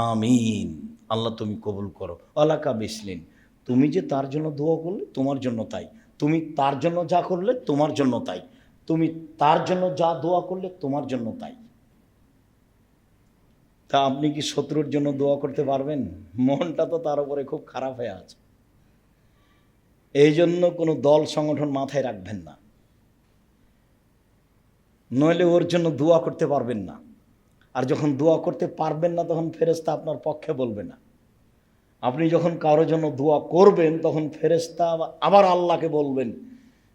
Speaker 1: আমিন, আল্লাহ তুমি কবুল করো। আলাকা বিসলিন, তুমি যে তার জন্য দোয়া করলে তোমার জন্য তাই, তুমি তার জন্য যা করলে তোমার জন্য তাই, তুমি তার জন্য যা দোয়া করলে তোমার জন্য তাই। তা আপনি কি শত্রুর জন্য দোয়া করতে পারবেন? মনটা তো তার উপরে খুব খারাপ হয়ে আছে। এই জন্য কোনো দল সংগঠন মাথায় রাখবেন না, নইলে ওর জন্য দোয়া করতে পারবেন না। আর যখন দোয়া করতে পারবেন না, তখন ফেরেশতা আপনার পক্ষে বলবে না। আপনি যখন কারোর জন্য দোয়া করবেন, তখন ফেরেশতা আবার আল্লাহকে বলবেন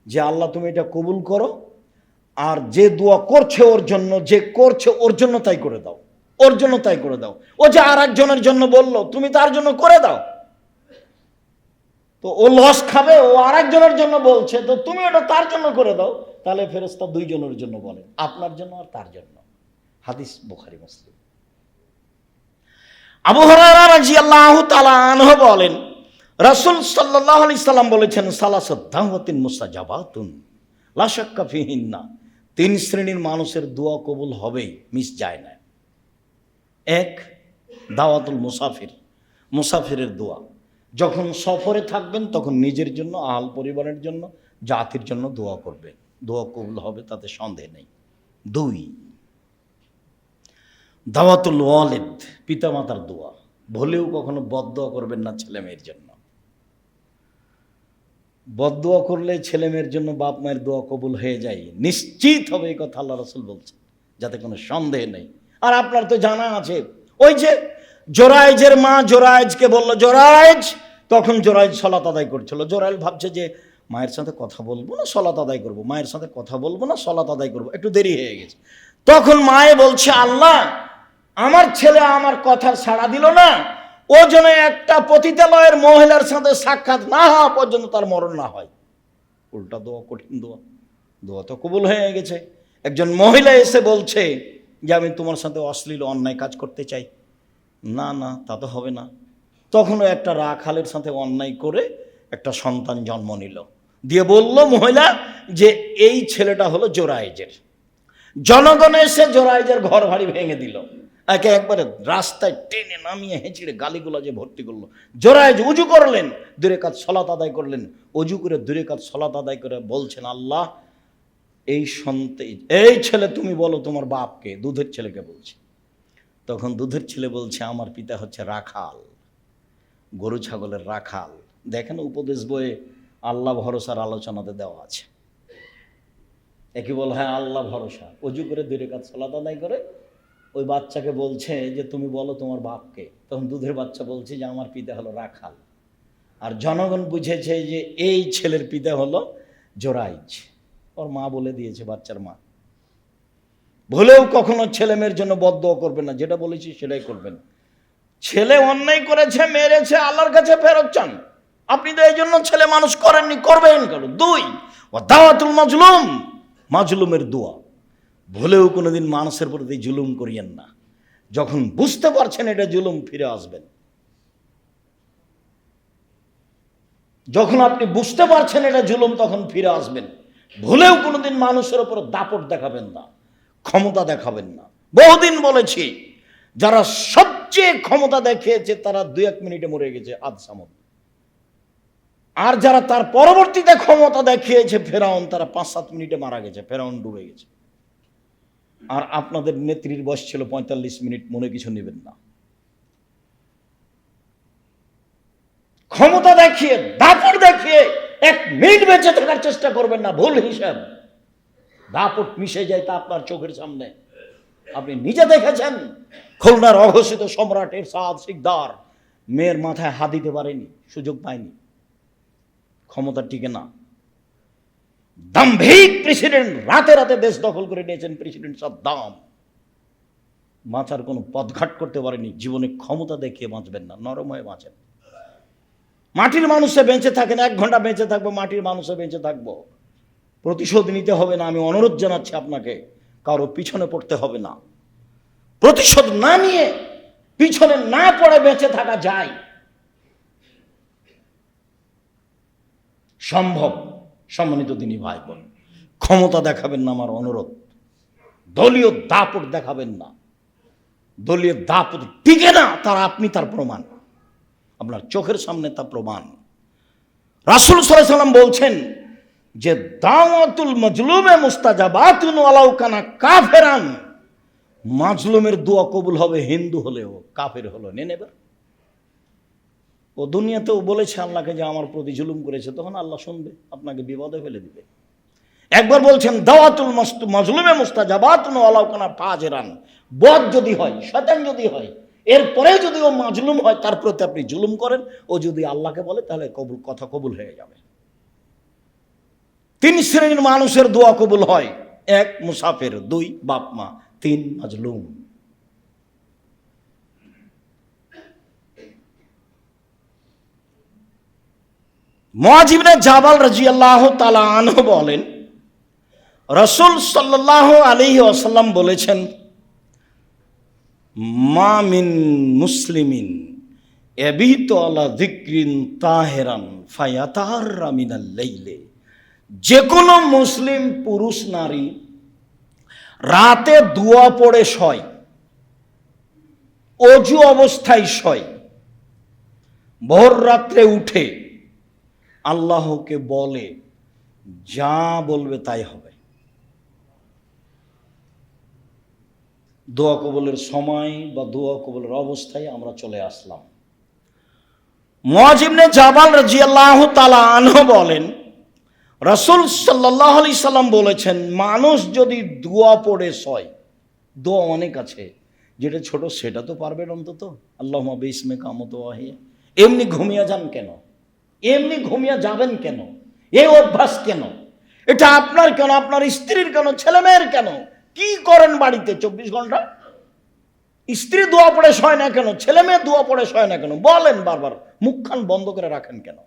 Speaker 1: যে আল্লাহ তুমি এটা কবুল করো, আর যে দোয়া করছে ওর জন্য, যে করছে ওর জন্য তাই করে দাও, ওর জন্য তাই করে দাও। ও যে আর একজনের জন্য বললো, তুমি তার জন্য করে দাও। তো ও লস খাবে, ও আর একজনের জন্য বলছে, তো তুমি ওটা তার জন্য করে দাও। তাহলে ফেরেশতা দুইজনের জন্য বলেন, আপনার জন্য আর তার জন্য। হাদিস বুখারী মুসলিম। আবু হুরায়রা রাদিয়াল্লাহু তাআলা আনহু বলেন, রাসূল সাল্লাল্লাহু আলাইহি সাল্লাম বলেছেন, সালাসাত দাওয়াতিন মুস্তাজাবাতুন লা শাক্কা ফিহিন্না, তিন শ্রেণীর মানুষের দোয়া কবুল হবেই, মিস যায় না। এক, দাওয়াতুল মুসাফির, মুসাফিরের দোয়া। যখন সফরে থাকবেন, তখন নিজের জন্য, আহল পরিবারের জন্য, জাতির জন্য দোয়া করবেন, দোয়া কবুল হবে, তাতে সন্দেহ নেই। দুই, দাওয়াতুল ওয়ালিদ, পিতামাতার দোয়া। ভুলেও কখনো বদদোয়া করবেন না ছেলে মেয়ের জন্য। বদদোয়া করলে ছেলে মেয়ের জন্য বাপ মায়ের দোয়া কবুল হয়ে যায়, নিশ্চিত হবে, এই কথা আল্লাহ রাসূল বলছেন, যাতে কোনো সন্দেহ নেই। আর আপনার তো জানা আছে, ওই যে জোরাইজের মা জোরাইজকে বলল জোরাইজ, তখন জোরাইজ সলাত আদায় করছিল। জোরাইজ ভাবছে যে মায়ের সাথে কথা বলবো না সলাত আদায় করবো, মায়ের সাথে কথা বলবো না সলাত আদায় করবো, একটু দেরি হয়ে গেছে। তখন মায়ে বলছে, আল্লাহ আমার ছেলে আমার কথা ছাড়া দিল না, ও যেন একটা পতিতালয়ের মহিলার সাথে সাক্ষাৎ না হওয়া পর্যন্ত তার মরণ না হয়। উল্টা দোয়া, কঠিন দোয়া, দোয়া তো কবুল হয়ে গেছে। একজন মহিলা এসে বলছে যে আমি তোমার সাথে অশ্লীল অন্যায় কাজ করতে চাই। না না, তা তো হবে না। তখনও একটা রাখালের সাথে অন্যায় করে একটা সন্তান জন্ম নিল, দিয়ে বলল মহিলা যে এই ছেলেটা হলো জোরাইজের। জনগণ এসে জোরাইজের ঘর বাড়ি ভেঙে দিল, একে একবারে রাস্তায় টেনে নামিয়ে হেঁচড়ে গালিগুলোজে ভর্তি করলো। জোরাইজ উজু করলেন, 2 রাকাত সলাত আদায় করলেন, অজু করে 2 রাকাত সলাত আদায় করে বলছেন, আল্লাহ এই ছেলে তুমি বলো তোমার বাপকে, দুধের ছেলেকে বলছে। তখন দুধের ছেলে বলছে আমার পিতা হচ্ছে রাখাল, গরু ছাগলের রাখাল। দেখেন উপদেশ বইয়ে আল্লাহ ভরসার আলোচনাতে দেওয়া আছে। একই বল, হ্যাঁ আল্লাহ ভরসা। অজু করে 2 রাকাত সালাত আদায় করে ওই বাচ্চাকে বলছে যে তুমি বলো তোমার বাপকে। তখন দুধের বাচ্চা বলছে যে আমার পিতা হলো রাখাল। আর জনগণ বুঝেছে যে এই ছেলের পিতা হলো জোরাইজ, ওর মা বলে দিয়েছে, বাচ্চার মা। ভুলেও কখনো ছেলে মেয়ের জন্য বদদোয়া করবেন না, যেটা বলেছি সেটাই করবেন। ছেলে অন্যায় করেছে, মেরেছে, আল্লাহর কাছে ফেরত চান। আপনি তো এই জন্য ছেলে মানুষ করেননি, করবেন কেন? 2, ও দাওয়াতুল মাজলুম, মাজলুমের দোয়া। ভুলেও কোনোদিন মানুষের প্রতি জুলুম করিয়েন না। যখন বুঝতে পারছেন এটা জুলুম, ফিরে আসবেন। যখন আপনি বুঝতে পারছেন এটা জুলুম, তখন ফিরে আসবেন। ভুলেও কোনোদিন মানুষের উপর দাপট দেখাবেন না, ক্ষমতা দেখাবেন না। বহুদিন বলেছি, যারা সবচেয়ে ক্ষমতা দেখিয়েছে তারা 2-1 মিনিটে মরে গেছে, আদসামদ। আর যারা তার পরবর্তীতে ক্ষমতা দেখিয়েছে ফেরাউন, তারা 5-7 মিনিটে মারা গেছে, ফেরাউন ডুবে গেছে। আর আপনাদের নেত্রীর বয়স ছিল 45 মিনিট, মনে কিছু নেবেন না। দেখিয়ে, দাপট দেখিয়ে 1 মিনিট বেঁচে থাকার চেষ্টা করবেন না, ভুল হিসাব। দাপট মিশে যায় তা আপনার চোখের সামনে, আপনি নিজে দেখেছেন। খুলনার অঘোষিত সম্রাট এরশাদ শিকদার মেয়ের মাথায় হাত দিতে পারেনি, সুযোগ পায়নি, ক্ষমতা টিকে না। দাম্ভিক প্রেসিডেন্ট, রাতে রাতে দেশ দখল করে নিয়েছেন প্রেসিডেন্ট সাদ্দাম, বাঁচার কোনো পথঘাট করতে পারেনি। জীবনে ক্ষমতা দেখিয়ে বাঁচবেন না, নরম হয়ে বাঁচেন। মাটির মানুষে বেঁচে থাকেন, 1 ঘন্টা বেঁচে থাকবো, মাটির মানুষে বেঁচে থাকবো। প্রতিশোধ নিতে হবে না, আমি অনুরোধ জানাচ্ছি আপনাকে, কারো পিছনে পড়তে হবে না। প্রতিশোধ না নিয়ে, পিছনে না পড়ে বেঁচে থাকা যায়, সম্ভব। সম্মানিত দিনী ভাই বোন, ক্ষমতা দেখাবেন না, আমার অনুরোধ। দলীয় দাপট দেখাবেন না, দলীয় দাপট টিকে না, তার আপনি তার প্রমাণ, আপনার চোখের সামনে তা প্রমাণ। রাসূল সাল্লাল্লাহু আলাইহি ওয়াসাল্লাম বলছেন যে দাওয়াতুল মাজলুমে মুস্তাজাবাতুন ওয়ালাউ কানা কাফেরান, মাজলুমের দোয়া কবুল হবে হিন্দু হলেও, কাফের হলো। নেবে ও দুনিয়াতেও বলেছে আল্লাহকে যে আমার প্রতি জুলুম করেছে, তখন আল্লাহ শুনবে, আপনাকে বিপদে ফেলে দিবে। একবার বলছেন দাওয়াতুল মাজলুমে মুস্তাজাবাতুন ওয়ালাউ কানা ফাজিরান, বদ যদি হয়, শয়তান যদি হয়, এরপরে যদি ও মাজলুম হয়, তার প্রতি আপনি জুলুম করেন, ও যদি আল্লাহকে বলে তাহলে কথা কবুল হয়ে যাবে। 3 শ্রেণীর মানুষের দোয়া কবুল হয়: 1 মুসাফির, 2 বাপ মা, 3 মাজলুম। মুআয ইবনে জাবাল রাদিয়াল্লাহু তাআলা আনহু বলেন, রাসূল সাল্লাল্লাহু আলাইহি ওয়াসাল্লাম বলেছেন, মা মিন মুসলিমিন ইয়াবিতু আলা যিকরিন তাহিরান ফায়াতাহাররা মিনাল লাইলি, যে কোনো মুসলিম পুরুষ নারী রাতে দোয়া পড়ে শয়, অজু অবস্থায় শয়, ভোর রাত্রে উঠে আল্লাহকে বলে, যা বলবে তাই হবে। দোয়া কবুলের সময় বা দোয়া কবুলের অবস্থায় আমরা চলে আসলাম। মুআয ইবনে জাবাল রাদিয়াল্লাহু তাআলা আনহু বলেন, রাসূল সাল্লাল্লাহু আলাইহি সাল্লাম বলেছেন, মানুষ যদি দোয়া পড়ে শয়, দোয়া অনেক আছে, যেটা ছোট সেটা তো পারবেন অন্তত, আল্লাহুম্মা বিসমিকা আমতুওয়াহিয়া। এমনি ঘুমিয়ে যান কেন? এমনি ঘুমিয়ে যাবেন কেন? এই অভ্যাস কেন? এটা আপনার কেন, আপনার স্ত্রীর কেন, ছেলে মেয়ের কেন? কি করেন বাড়িতে 24 ঘন্টা? স্ত্রী দোয়া পড়ে শয় না কেন? ছেলে মেয়ে দোয়া পড়ে শয় না কেন? বলেন বারবার, মুখখান বন্ধ করে রাখেন কেন?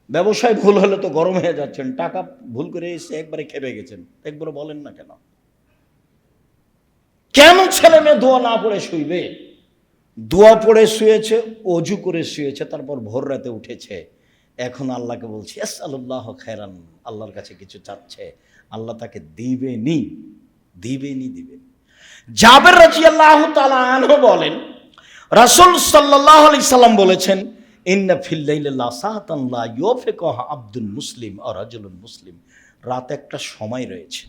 Speaker 1: ব্যবসায় ভুল হলে তো গরম হয়ে যাচ্ছেন, টাকা ভুল করে এসে একবারে খেপে গেছেন, একবারে বলেন না কেন? কেন ছেলে মেয়ে দোয়া না পড়ে শুইবে? দোয়া পড়ে শুয়েছে, অজু করে শুয়েছে, তারপর ভোর রাতে উঠেছে, এখন আল্লাহকে বলছে আসআলুল্লাহ খায়রান, আল্লাহর কাছে কিছু চাচ্ছে, আল্লাহ তাকে দিবেনি, দিবেনি, দিবেন। জাবের রাদিয়াল্লাহু তাআলা আনহু বলেন, রাসূল সাল্লাল্লাহু আলাইহি সাল্লাম বলেছেন, ইন্না ফিল লাইলি লাসাতান লা ইউফিকুহা আব্দুল মুসলিম আর রাজুলুন মুসলিম, রাতে একটা সময় রয়েছে,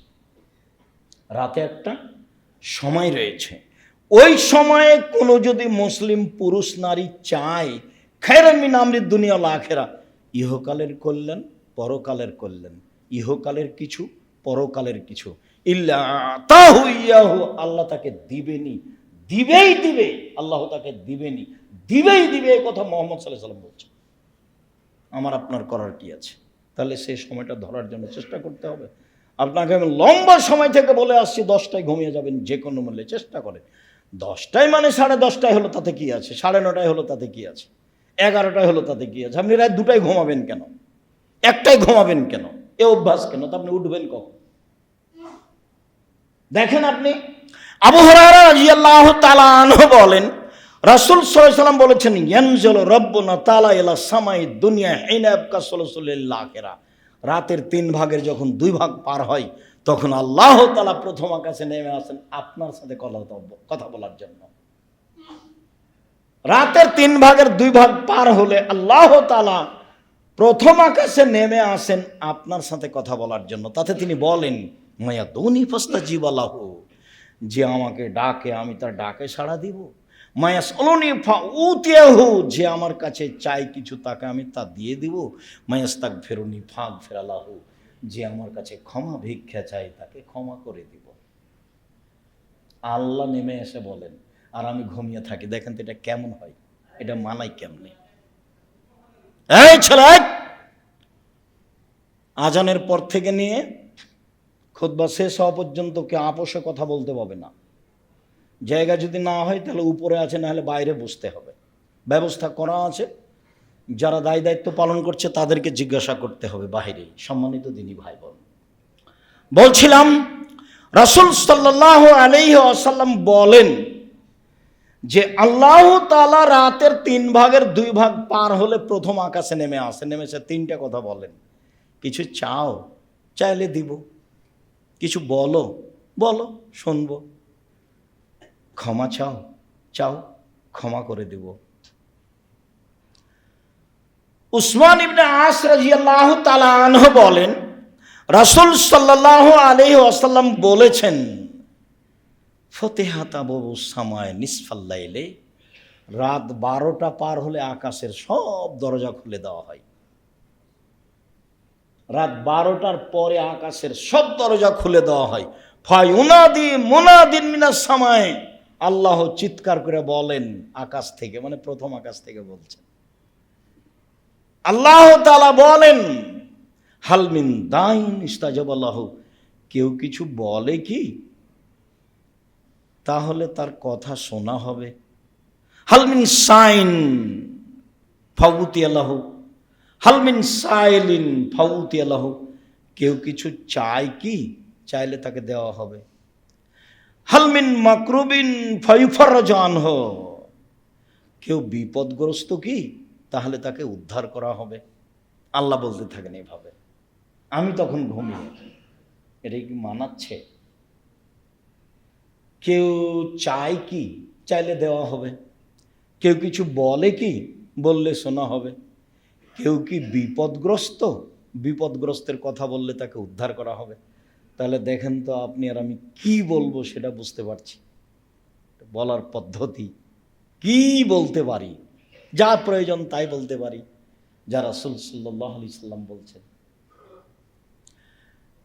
Speaker 1: রাতে একটা সময় রয়েছে, ওই সময়ে কোনো যদি মুসলিম পুরুষ নারী চায় খায়রান মিন আমরিদ দুনিয়া ওয়াল আখিরা, ইহকালের কল্যাণ, পরকালের কল্যাণ, ইহকালের কিছু, পরকালের কিছু, ইল্লা আতাহু ইয়াহু, আল্লাহ তাকে দিবেনি, দিবেই দিবে, আল্লাহ তাকে দিবেনি, দিবেই দিবে। এই কথা মুহাম্মদ সাল্লাল্লাহু আলাইহি ওয়াসাল্লাম বলছেন। আমার আপনার করার কি আছে? তাহলে সেই সময়টা ধরার জন্য চেষ্টা করতে হবে। আপনাকে আমি লম্বা সময় থেকে বলে আসছি 10টায় ঘুমিয়ে যাবেন, যে কোনো মূল্যে চেষ্টা করে। 10টায় মানে 10:30টায় হলো তাতে কি আছে, 9:30টায় হলো তাতে কি আছে, 11টায় হলো তাতে কি আছে? আপনি রাত 2টায় ঘুমাবেন কেন? 1টায় ঘুমাবেন কেন? এ অভ্যাস কেন? তো আপনি উঠবেন কখন? দেখেন আপনি, আবু হুরায়রা রাদিয়াল্লাহু তাআলা আনহু বলেন, রাসূল সাল্লাল্লাহু আলাইহি ওয়াসাল্লাম বলেছেন, ইয়ানজিলু রাব্বুনা তাআলা ইলা সামাই দুনিয়া হিনা ইয়াবকা সুলুসুল আখিরা, রাতের 3 ভাগের যখন 2 ভাগ পার হয়, তখন আল্লাহ তাআলা প্রথম আকাশে নেমে আসেন আপনার সাথে কথা বলার জন্য। রাতের 3 ভাগের 2 ভাগ পার হলে আল্লাহ তাআলা প্রথম আকাশে নেমে আসেন আপনার সাথে কথা বলার জন্য। তাতে তিনি বলেন, মায়াদুনি ফাস্তাজিব লাহু, যে আমাকে ডাকে আমি তার ডাকে সাড়া দিব, মায়াসআলুনি ফাউতিয়াহু, যে আমার কাছে চাই কিছু তাকে আমি তা দিয়ে দিব। মায়াস্তাগফিরুনি ফাগফির লাহু, যে আমার কাছে ক্ষমা ভিক্ষা চাই তাকে ক্ষমা করে দিব। আল্লাহ নেমে এসে বলেন আর আমি ঘুমিয়ে থাকি। দেখেন তো এটা কেমন হয়, এটা মানাই কেমনে? এই ছেলে, আজানের পর থেকে নিয়ে খুতবা শেষ হওয়া পর্যন্ত কে আপোষে কথা বলতে পারবে না। জায়গা যদি না হয় তাহলে উপরে আছে, না হলে বাইরে বসতে হবে। ব্যবস্থা করা আছে, যারা দায় দায়িত্ব পালন করছে তাদেরকে জিজ্ঞাসা করতে হবে বাইরে। সম্মানিত দিনী ভাই বোন, বলছিলাম রাসূল সাল্লাল্লাহু আলাইহি ওয়াসাল্লাম বলেন যে আল্লাহ তাআলা রাতের 3 ভাগের 2 ভাগ পার হলে প্রথম আকাশে নেমে আসে। নেমেছে 3টা কথা বলেন। কিছু চাও, চাইলে দিব। কিছু বলো, বলো, শুনবো। ক্ষমা চাও, চাও, ক্ষমা করে দিব। উসমান ইবনে আস রাদিয়াল্লাহু তাআলা আনহু বলেন রাসূল সাল্লাল্লাহু আলাইহি ওয়াসাল্লাম বলেছেন, ফতিহাত আবওয়াবুস সামায়ে নিসফাল লাইলে, রাত 12টা পার হলে আকাশের সব দরজা খুলে দেওয়া হয়। রাত 12টার পরে আকাশের সব দরজা খুলে দেওয়া হয়। ফায়ুনাদি মুনাদিন মিনাস সামায়ে, আল্লাহ চিৎকার করে বলেন আকাশ থেকে, মানে প্রথম আকাশ থেকে বলছেন। আল্লাহ তাআলা বলেন হাল মিন দাইন ইস্তাজাবা লাহু, কেউ কিছু বলে কি তাহলে তার কথা শোনা হবে। হালমিন সাইন ফাউতিয়া লাহু, হালমিন সাইলিন ফাউতিয়া লাহু, কেউ কিছু চায় কি, চাইলে তাকে দেওয়া হবে। হালমিন মাকরুবিন ফায়ুফাররাজু আনহু, কেউ বিপদগ্রস্ত কি, তাহলে তাকে উদ্ধার করা হবে। আল্লাহ বলতে থাকেন এইভাবে, আমি তখন ঘুমিয়ে। এটা কি মানাচ্ছে? কেউ চায় কি, চাইলে দেওয়া হবে। কেউ কিছু বলে কি, বললে শোনা হবে। কেউ কি বিপদগ্রস্ত, বিপদগ্রস্তের কথা বললে তাকে উদ্ধার করা হবে। তাহলে দেখেন তো আপনি আর আমি কি বলবো সেটা বুঝতে পারছি। বলার পদ্ধতি কি বলতে পারি, যা প্রয়োজন তাই বলতে পারি, যা রাসূল সাল্লাল্লাহু আলাইহি সাল্লাম বলছেন।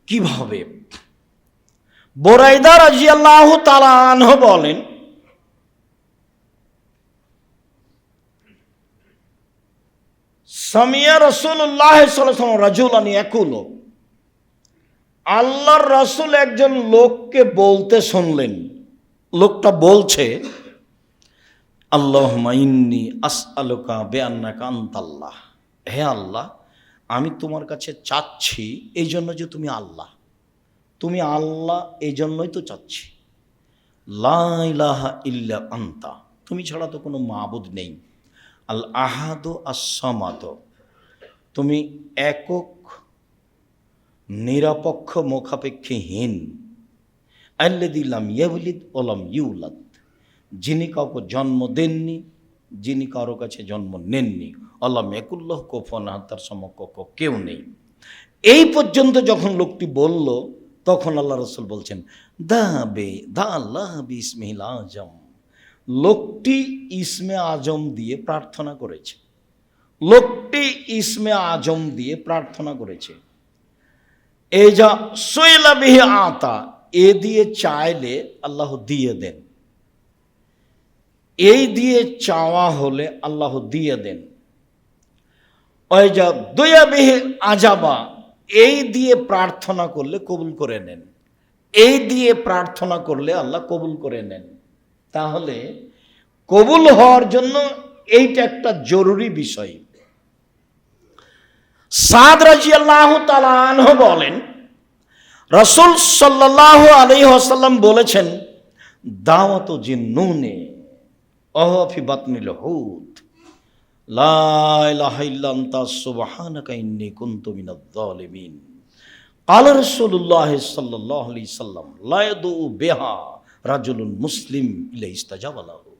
Speaker 1: কিভাবে? বুরাইদা রাদিয়াল্লাহু তাআলা আনহু বলেন সামিয়া রাসূলুল্লাহ সাল্লাল্লাহু আলাইহি ওয়াসাল্লাম রাজুলান ইয়াকুলু, আল্লাহর রাসূল একজন লোককে বলতে শুনলেন। লোকটা বলছে আল্লাহুম্মা ইন্নী আসআলুকা বিআন্নাকা আনতাল্লাহ, হে আল্লাহ, আমি তোমার কাছে চাচ্ছি এই জন্য যে তুমি আল্লাহ, তুমি আল্লাহ, এই জন্যই তো চাচ্ছি। লা ইলাহা ইল্লা আনতা, তুমি ছাড়া তো কোনো মাবুদ নেই। আল আহাদু আস-সামাদ, তুমি একক, নিরপেক্ষ, মুখাপেক্ষীহীন। আল্লাযী লাম ইয়ালিদ ওয়া লাম ইউলাদ, যিনি কাউকে জন্ম দেননি, যিনি কারো কাছে জন্ম নেননি। আল্লাহ ইয়াকুল্লাহু কুফুয়ান আহাদ, তার সমকক্ষ কেউ নেই। এই পর্যন্ত যখন লোকটি বলল, তখন আল্লাহ রাসূল বলছেন দা আল্লাহ বিসমিহিল আজম, লোকটি ইসমে আজম দিয়ে প্রার্থনা করেছে। লোকটি ইসমে আজম দিয়ে প্রার্থনা করেছে। এই যা সুইলা বিহি আতা, এ দিয়ে চাইলে আল্লাহ দিয়ে দেন। এই দিয়ে চাওয়া হলে আল্লাহ দিয়ে দেন। ওই যা দুয়া বিহি আজাবা, এই দিয়ে প্রার্থনা করলে কবুল করে নেন। এই দিয়ে প্রার্থনা করলে আল্লাহ কবুল করে নেন। তাহলে কবুল হওয়ার জন্য এইটা একটা জরুরি বিষয়। সাদ রাদিয়াল্লাহু তাআলা আনহু বলেন রাসূল সাল্লাল্লাহু আলাইহি ওয়াসাল্লাম বলেছেন দাওয়াতু জিন্নুনে ওয়া ফি বাতনিল হুত, লা ইলাহা ইল্লা আনতা সুবহানাকা ইন্নী কুনতু মিনাজ জালিমিন। ক্বালা রাসূলুল্লাহ সাল্লাল্লাহু আলাইহি সাল্লাম লা ইয়াদু বিহা রাজুলুন মুসলিম ইল্লা ইস্তাজাবা লাহু,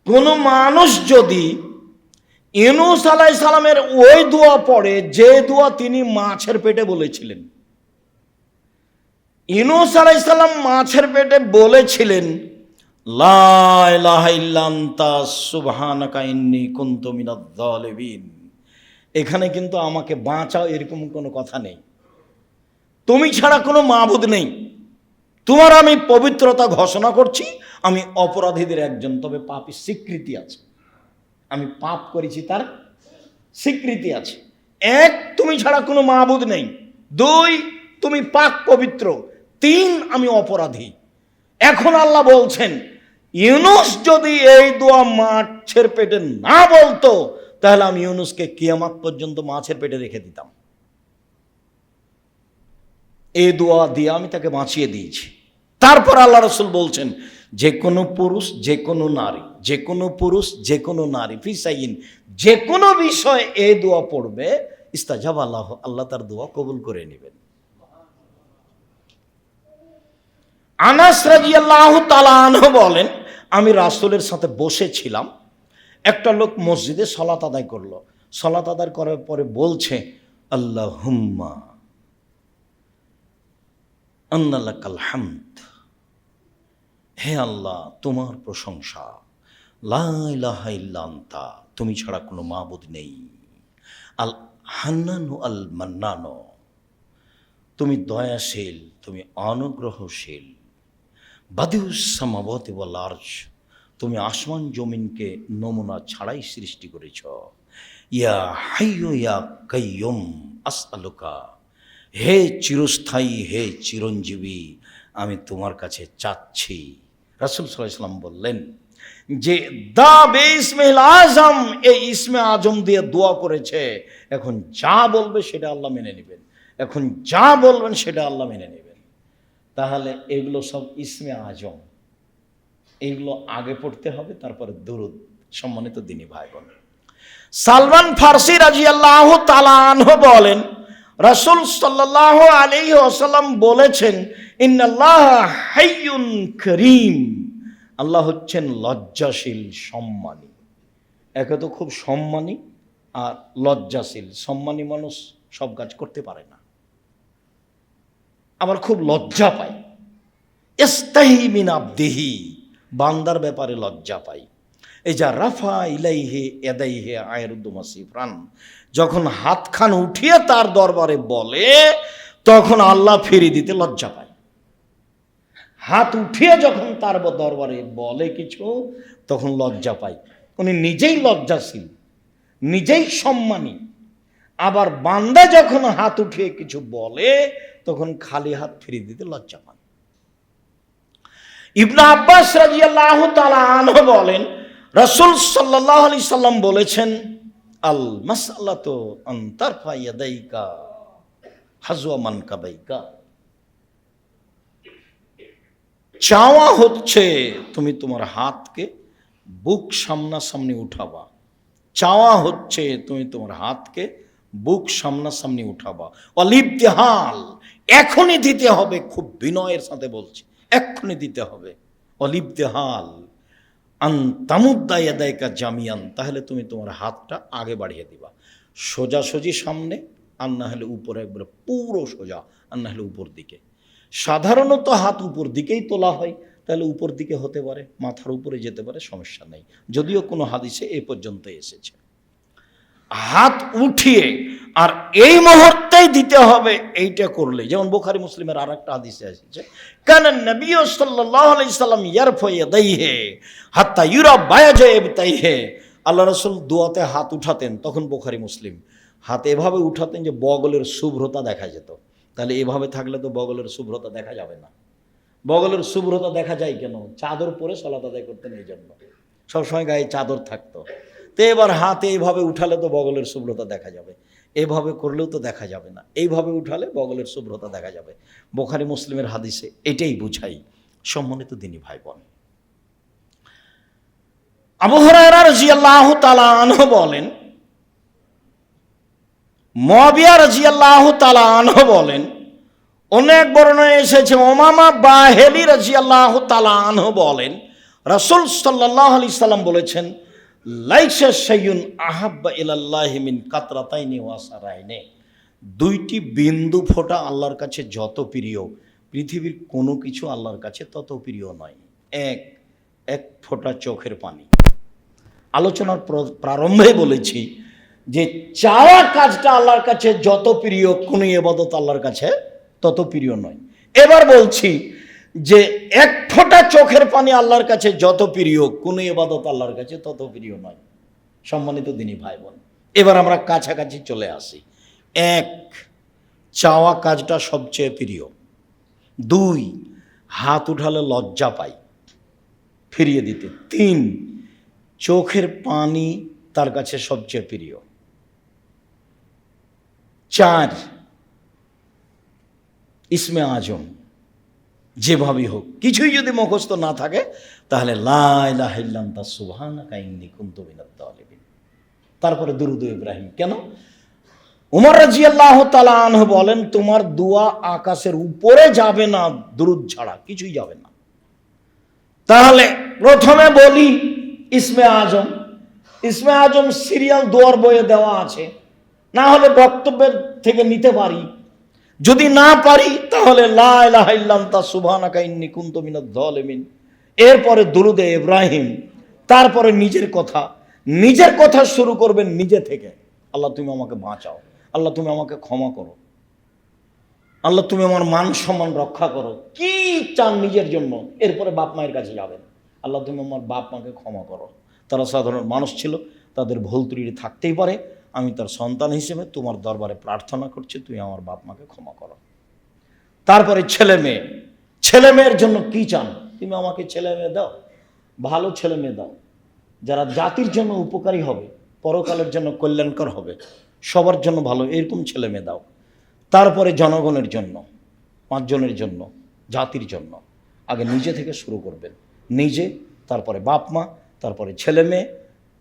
Speaker 1: কোন মানুষ যদি ইউনূস আলাইহিস সালামের ওই দোয়া পড়ে যে দোয়া তিনি মাছের পেটে বলেছিলেন। ইউনূস আলাইহিস সালাম মাছের পেটে বলেছিলেন লা ইলাহা ইল্লা আনতা সুবহানাকা ইন্নী কুনতু মিনাজ জালিমিন। এখানে কিন্তু আমাকে বাঁচাও এরকম কোনো কথা নেই। তুমি ছাড়া কোনো মাবুদ নেই, তোমার আমি পবিত্রতা ঘোষণা করছি, আমি অপরাধীদের একজন, তবে পাপী স্বীকৃতি আছে, আমি পাপ করেছি তার স্বীকৃতি আছে। এক, তুমি ছাড়া কোনো মাবুদ নেই। দুই, তুমি পাক পবিত্র। তিন, আমি অপরাধী। এখন আল্লাহ বলছেন, ইউনুস যদি এই দোয়া মাছের পেটে না বলতো, তাহলে আমি ইউনুসকে কিয়ামত পর্যন্ত মাছের পেটে রেখে দিতাম। এই দোয়া দিয়ে আমি তাকে বাঁচিয়ে দিয়েছি। তারপর আল্লাহ রাসূল বলছেন, যে কোনো পুরুষ, যে কোনো নারী, যে কোনো পুরুষ, যে কোনো নারী, ফিসাইন, যে কোনো বিষয়ে এই দোয়া পড়বে, ইস্তাজাব আল্লাহ, আল্লাহ তার দোয়া কবুল করে নেবেন। আনাস রাদিয়াল্লাহু তাআলা আনহু বলেন, আমি রাসূলের সাথে বসেছিলাম, একটা লোক মসজিদে সালাত আদায় করলো। সালাত আদায় করার পরে বলছে, আল্লাহুম্মা আন্না লাকাল হামদ, হে আল্লাহ তোমার প্রশংসা, লা ইলাহা ইল্লা আনতা, তুমি ছাড়া কোনো মাবুদ নেই, আল হান্নানু আল মান্নানো, তুমি দয়াশীল, তুমি অনুগ্রহশীল, বাদিউস সামাওয়াতি ওয়াল আরশ, তুমি আসমান জমিনকে নমুনা ছাড়াই সৃষ্টি করেছ, ইয়া হাইয়ু ইয়া কাইয়ুম আসআলুকা, হে চিরস্থায়ী, হে চিরঞ্জীবী, আমি তোমার কাছে চাচ্ছি। রাসূল সাল্লাল্লাহু আলাইহি ওয়াসাল্লাম বললেন যে দা বিসমিল আজম, এই ইসমে আজম দিয়ে দোয়া করেছে, এখন যা বলবে সেটা আল্লাহ মেনে নেবেন, এখন যা বলবেন সেটা আল্লাহ মেনে নেবেন। তাহলে এগুলো সব ইসমে আজম, এইগুলো আগে পড়তে হবে, তারপরে দুরূদ। সম্মানিত দিনী ভাই বোন, সালমান ফারসি রাদিয়াল্লাহু তাআলা আনহু বলেন, রাসূল সাল্লাল্লাহু আলাইহি ওয়াসাল্লাম বলেছেন, ইন্নাল্লাহা হাইয়ুন কারীম, আল্লাহ হচ্ছেন লজ্জাশীল, সম্মানী। একে তো খুব সম্মানী আর লজ্জাশীল। সম্মানী মানুষ সব কাজ করতে পারে না, আবার খুব লজ্জা পায়। ইস্তাহি মিন আবদিহি, বান্দার ব্যাপারে লজ্জা পাই। এই যা রাফা ইলাইহি ইয়াদাইহি আয়রুদ্দু মাসিফরান, যখন হাতখান উঠিয়ে তার দরবারে বলে, তখন আল্লাহ ফিরিয়ে দিতে লজ্জা পায়। হাত উঠিয়ে যখন তার দরবারে বলে কিছু, তখন লজ্জা পায়। উনি নিজেই লজ্জাশীল, নিজেই সম্মানী। আবার বান্দা যখন হাত উঠিয়ে কিছু বলে, তখন খালি হাত ফিরিয়ে দিতে লজ্জা পান। ইবনে আব্বাস রাদিয়াল্লাহু তাআলা আনহু বলেন, রাসূল সাল্লাল্লাহু আলাইহি সাল্লাম বলেছেন, আল মাসআলাতু আন তারফা ইয়াদাইকা হাজওয়া মানকাবাইকা, চাওয়া হচ্ছে তুমি তোমার হাতকে বুক সামনাসামনি উঠাবা। চাওয়া হচ্ছে তুমি তোমার হাতকে বুক সামনাসামনি উঠাবা। অলিবতিহাল, এখনই দিতে হবে, খুব বিনয়ের সাথে বলছি, এক্ষুনি দিতে হবে। অলিবতিহাল আন তামুদ্দা ইয়াদাইকা জামিয়ান, তাহলে তুমি তোমার হাতটা আগে বাড়িয়ে দিবা, সোজাসুজি সামনে, আর না হলে উপরে একবারে পুরো সোজা, আর না হলে উপর দিকে। সাধারণত হাত উপর দিকেই তোলা হয়, তাহলে উপর দিকে হতে পারে, মাথার উপরে যেতে পারে, সমস্যা নেই, যদিও কোনো হাদিসে এ পর্যন্ত এসেছে। হাত উঠিয়ে আর এই মুহূর্তেই দিতে হবে, এইটা করলে, যেমন বুখারী মুসলিমের আর একটা হাদিসে এসেছে, কানা নবী সাল্লাল্লাহু আলাইহি সাল্লাম ইয়ারফা ইয়াদাইহি হাত্তা ইউরা বায়াজাইবতাইহি, আল্লাহ রাসূল দোয়াতে হাত উঠাতেন, তখন বুখারী মুসলিম, হাত এভাবে উঠাতেন যে বগলের শুভ্রতা দেখা যেত। তাহলে এভাবে থাকলে তো বগলের শুভ্রতা দেখা যাবে না। বগলের শুভ্রতা দেখা যায় কেন? চাদর পরে সালাত আদায় করতেন, এই জন্য সবসময় গায়ে চাদর থাকতো। তো এবার হাতে এইভাবে উঠালে তো বগলের শুভ্রতা দেখা যাবে, এভাবে করলেও তো দেখা যাবে না, এইভাবে উঠালে বগলের শুভ্রতা দেখা যাবে। বুখারী মুসলিমের হাদিসে এটাই বুঝাই। সম্মানিত দিনী ভাই বোন, আবু হুরায়রা রাদিয়াল্লাহু তাআলা আনহু বলেন, মুয়াবিয়া রাদিয়াল্লাহু তাআলা আনহু বলেন, অনেক বর্ণনায় এসেছে, উমামা বাহিলি রাদিয়াল্লাহু তাআলা আনহু বলেন, রাসূল সাল্লাল্লাহু আলাইহি সাল্লাম বলেছেন, লাইসা শাইউন আহাব্বা ইলাল্লাহি মিন কাতরাতাইনি ওয়া সারাইনি, দুইটি বিন্দু ফোঁটা আল্লাহর কাছে যত প্রিয়, পৃথিবীর কোনো কিছু আল্লাহর কাছে তত প্রিয় নয়। এক, এক ফোঁটা চোখের পানি। আলোচনার প্রারম্ভে বলেছি যে চাওয়া কাজটা আল্লাহর কাছে যত প্রিয়, কোনো ইবাদত আল্লাহর কাছে তত প্রিয় নয়। এবার বলছি যে এক ফোঁটা চোখের পানি আল্লাহর কাছে যত প্রিয়, কোনো ইবাদত আল্লাহর কাছে তত প্রিয় নয়। সম্মানিত দিনী ভাই বোন, এবার আমরা কাছাকাছি চলে আসি। এক, চাওয়া কাজটা সবচেয়ে প্রিয়। দুই, হাত উঠালে লজ্জা পাই ফিরিয়ে দিতে। তিন, চোখের পানি তার কাছে সবচেয়ে প্রিয়। চার, ইসমে আজম যেভাবেই হোক, কিছুই যদি মুখস্থ না থাকে তাহলে লা ইলাহা ইল্লা আনতা সুবহানাকা ইন্নী কুনতু মিনাজ জালিমিন। তারপরে দুরূদ ইব্রাহিম। কেন? উমর রাদিয়াল্লাহু তাআলা আনহু বলেন, তোমার দোয়া আকাশের উপরে যাবে না দুরূদ ছাড়া, কিছুই যাবে না। তাহলে প্রথমে বলি ইসমে আজম। ইসমে আজম সিরিয়াল দোয়ার বইয়ে দেওয়া আছে, না হলে বক্তব্যের থেকে নিতে পারি। যদি না পারি তাহলে লা ইলাহা ইল্লা আনতা সুবহানাকা ইন্নী কুনতু মিনাজ জালিমিন। এরপরে দুরূদে ইব্রাহিম, তারপরে নিজের কথা শুরু করবেন নিজে থেকে। আল্লাহ তুমি আমাকে বাঁচাও, আল্লাহ তুমি আমাকে ক্ষমা করো, আল্লাহ তুমি আমার মান সম্মান রক্ষা করো। কি চান নিজের জন্য? এরপরে বাপ মায়ের কাছে যাবেন, আল্লাহ তুমি আমার বাপ মাকে ক্ষমা করো, তারা সাধারণ মানুষ ছিল, তাদের ভুল ত্রুটি থাকতেই পারে, আমি তার সন্তান হিসেবে তোমার দরবারে প্রার্থনা করছি, তুমি আমার বাপ মাকে ক্ষমা করো। তারপরে ছেলে মেয়ের জন্য কি চান? তুমি আমাকে ছেলে মেয়ে দাও, ভালো ছেলে মেয়ে দাও, যারা জাতির জন্য উপকারী হবে, পরকালের জন্য কল্যাণকর হবে, সবার জন্য ভালো, এরকম ছেলে মেয়ে দাও। তারপরে জনগণের জন্য, 5 জনের জন্য, জাতির জন্য। আগে নিজে থেকে শুরু করবেন, নিজে, তারপরে বাপ মা, তারপরে ছেলে মেয়ে,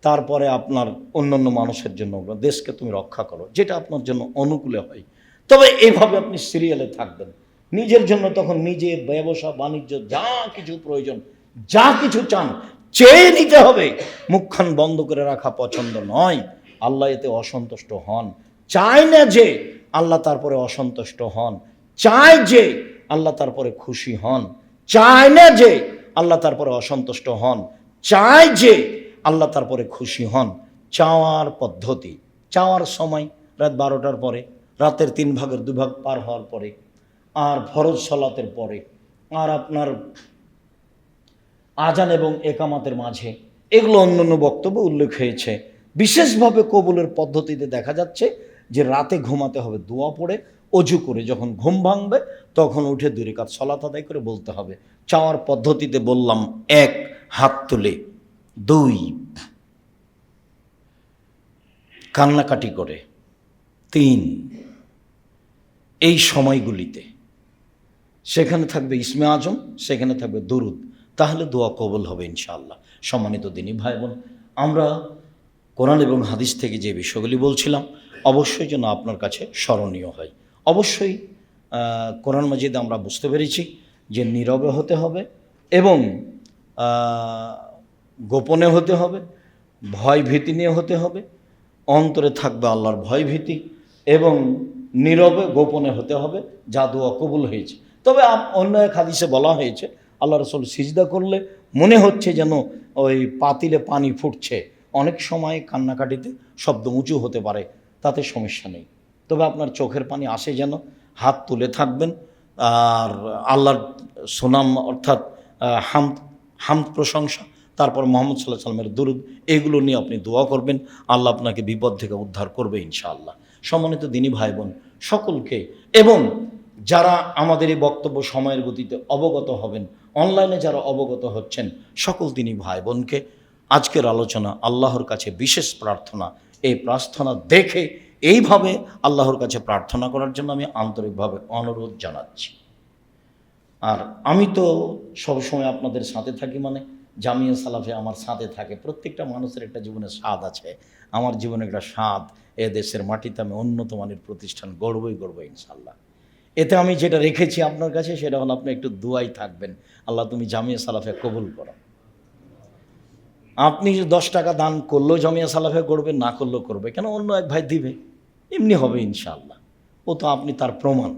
Speaker 1: তারপরে আপনার অন্যান্য মানুষের জন্য। দেশকে তুমি রক্ষা করো, যেটা আপনার জন্য অনুকূলে হয়। তবে এইভাবে আপনি সিরিয়ালে থাকবেন। নিজের জন্য তখন নিজে, ব্যবসা বাণিজ্য, যা কিছু প্রয়োজন, যা কিছু চান চেয়ে নিতে হবে। মুখখান বন্ধ করে রাখা পছন্দ নয়, আল্লাহ এতে অসন্তুষ্ট হন। চায় না যে আল্লাহ তারপরে অসন্তুষ্ট হন, চায় যে আল্লাহ তারপরে খুশি হন, চায় না যে আল্লাহ তারপরে অসন্তুষ্ট হন, চায় যে আল্লাহ তারপরে খুশি হন। চাওয়ার পদ্ধতি, চাওয়ার সময় রাত 12টার পরে, রাতের 3 ভাগের 2 ভাগ পার হওয়ার পরে, আর ফরজ সালাতের পরে, আর আপনার আজান এবং একামাতের মাঝে। এগুলো অন্যান্য বক্তব্য উল্লেখ হয়েছে। বিশেষভাবে কবুলের পদ্ধতিতে দেখা যাচ্ছে যে রাতে ঘুমাতে হবে দোয়া পড়ে, অজু করে যখন ঘুম ভাঙবে তখন উঠে 2 রাকাত সালাত আদায় করে বলতে হবে। চাওয়ার পদ্ধতিতে বললাম, 1, হাত তুলে। 2, কান্নাকাটি করে। 3, এই সময়গুলিতে সেখানে থাকবে ইসমে আজম, সেখানে থাকবে দুরুদ, তাহলে দোয়া কবুল হবে ইনশাআল্লাহ। সম্মানিত দিনী ভাই বোন, আমরা কোরআন এবং হাদিস থেকে যে বিষয়গুলি বলছিলাম অবশ্যই যেন আপনার কাছে স্মরণীয় হয়। অবশ্যই কোরআন মাজিদে আমরা বুঝতে পেরেছি যে নীরবে হতে হবে এবং গোপনে হতে হবে, ভয় ভীতি নিয়ে হতে হবে, অন্তরে থাকবে আল্লাহর ভয় ভীতি, এবং নীরবে গোপনে হতে হবে, যা দোয়া কবুল হয়েছে। তবে অন্য এক হাদিসে বলা হয়েছে আল্লাহ রসুল সিজদা করলে মনে হচ্ছে যেন ওই পাতিলে পানি ফুটছে। অনেক সময় কান্নাকাটিতে শব্দ উঁচু হতে পারে, তাতে সমস্যা নেই। তবে আপনার চোখের পানি আসে যেন, হাত তুলে থাকবেন, আর আল্লাহর সুনাম অর্থাৎ হামদ প্রশংসা, তারপর মুহাম্মদ সাল্লাল্লাহু আলাইহি সাল্লামের দুরূদ, এগুলো নিয়ে আপনি দোয়া করবেন, আল্লাহ আপনাকে বিপদ থেকে উদ্ধার করবে ইনশাআল্লাহ। সম্মানিত দিনী ভাই বোন সকলকে, এবং যারা আমাদের এই বক্তব্য সময়ের গতিতে অবগত হবেন, অনলাইনে যারা অবগত হচ্ছেন, সকল দিনী ভাই বোনকে আজকের আলোচনা, আল্লাহর কাছে বিশেষ প্রার্থনা, এই প্রার্থনা দেখে এইভাবে আল্লাহর কাছে প্রার্থনা করার জন্য আমি আন্তরিকভাবে অনুরোধ জানাচ্ছি। আর আমি তো সবসময় আপনাদের সাথে থাকি, মানে জামিয়া সালাফে আমার সাথে থাকে। প্রত্যেকটা মানুষের একটা জীবনে স্বাদ আছে, আমার জীবনে একটা স্বাদ, এ দেশের মাটিতে আমি উন্নত মানের প্রতিষ্ঠান গড়বই ইনশাল্লাহ। এতে আমি যেটা রেখেছি আপনার কাছে সেটা হলো আপনি একটু দুয়াই থাকবেন, আল্লাহ তুমি জামিয়া সালাফে কবুল করো। আপনি 10 টাকা দান করলেও জামিয়া সালাফে করবে, না করলেও করবে, কেন অন্য এক ভাই দিবে, এমনি হবে ইনশাআল্লাহ। ও তো আপনি তার প্রমাণ,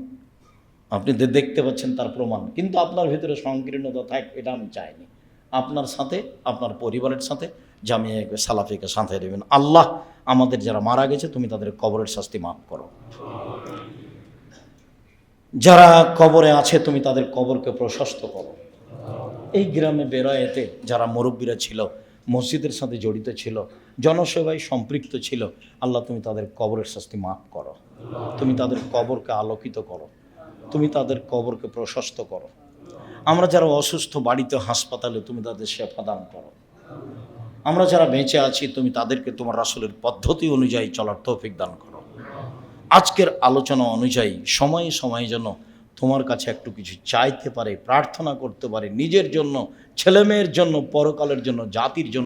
Speaker 1: আপনি দেখতে পাচ্ছেন তার প্রমাণ। কিন্তু আপনার ভিতরে সংকীর্ণতা থাক, এটা আমি চাইনি। আপনার সাথে, আপনার পরিবারের সাথে জামিয়া সালাফিকে সাথে দেবেন। আল্লাহ আমাদের যারা মারা গেছে তুমি তাদের কবরের শাস্তি মাফ করো। যারা কবরে আছে তুমি তাদের কবরকে প্রশস্ত করো। এই গ্রামে বেরায়েতে যারা মুরব্বীরা ছিল, মসজিদের সাথে জড়িত ছিল, জনসেবায় সম্পৃক্ত ছিল, আল্লাহ তুমি তাদের কবরের শাস্তি মাফ করো। তুমি তাদের কবরকে আলোকিত করো, তুমি তাদের কবরকে প্রশস্ত করো। আমরা যারা অসুস্থ বাড়িতে হাসপাতালে তুমি তাদের সেবা দান করো। আমরা যারা বেঁচে আছি তুমি তাদেরকে তোমার রাসূলের পদ্ধতি অনুযায়ী চলার তৌফিক দান করো। আজকের আলোচনা অনুযায়ী সময়ে সময়ে যেন তোমার কাছে একটু কিছু চাইতে পারে, প্রার্থনা করতে পারে, নিজের জন্য, ছেলেমেয়ের জন্য, পরকালের জন্য, জাতির জন্য।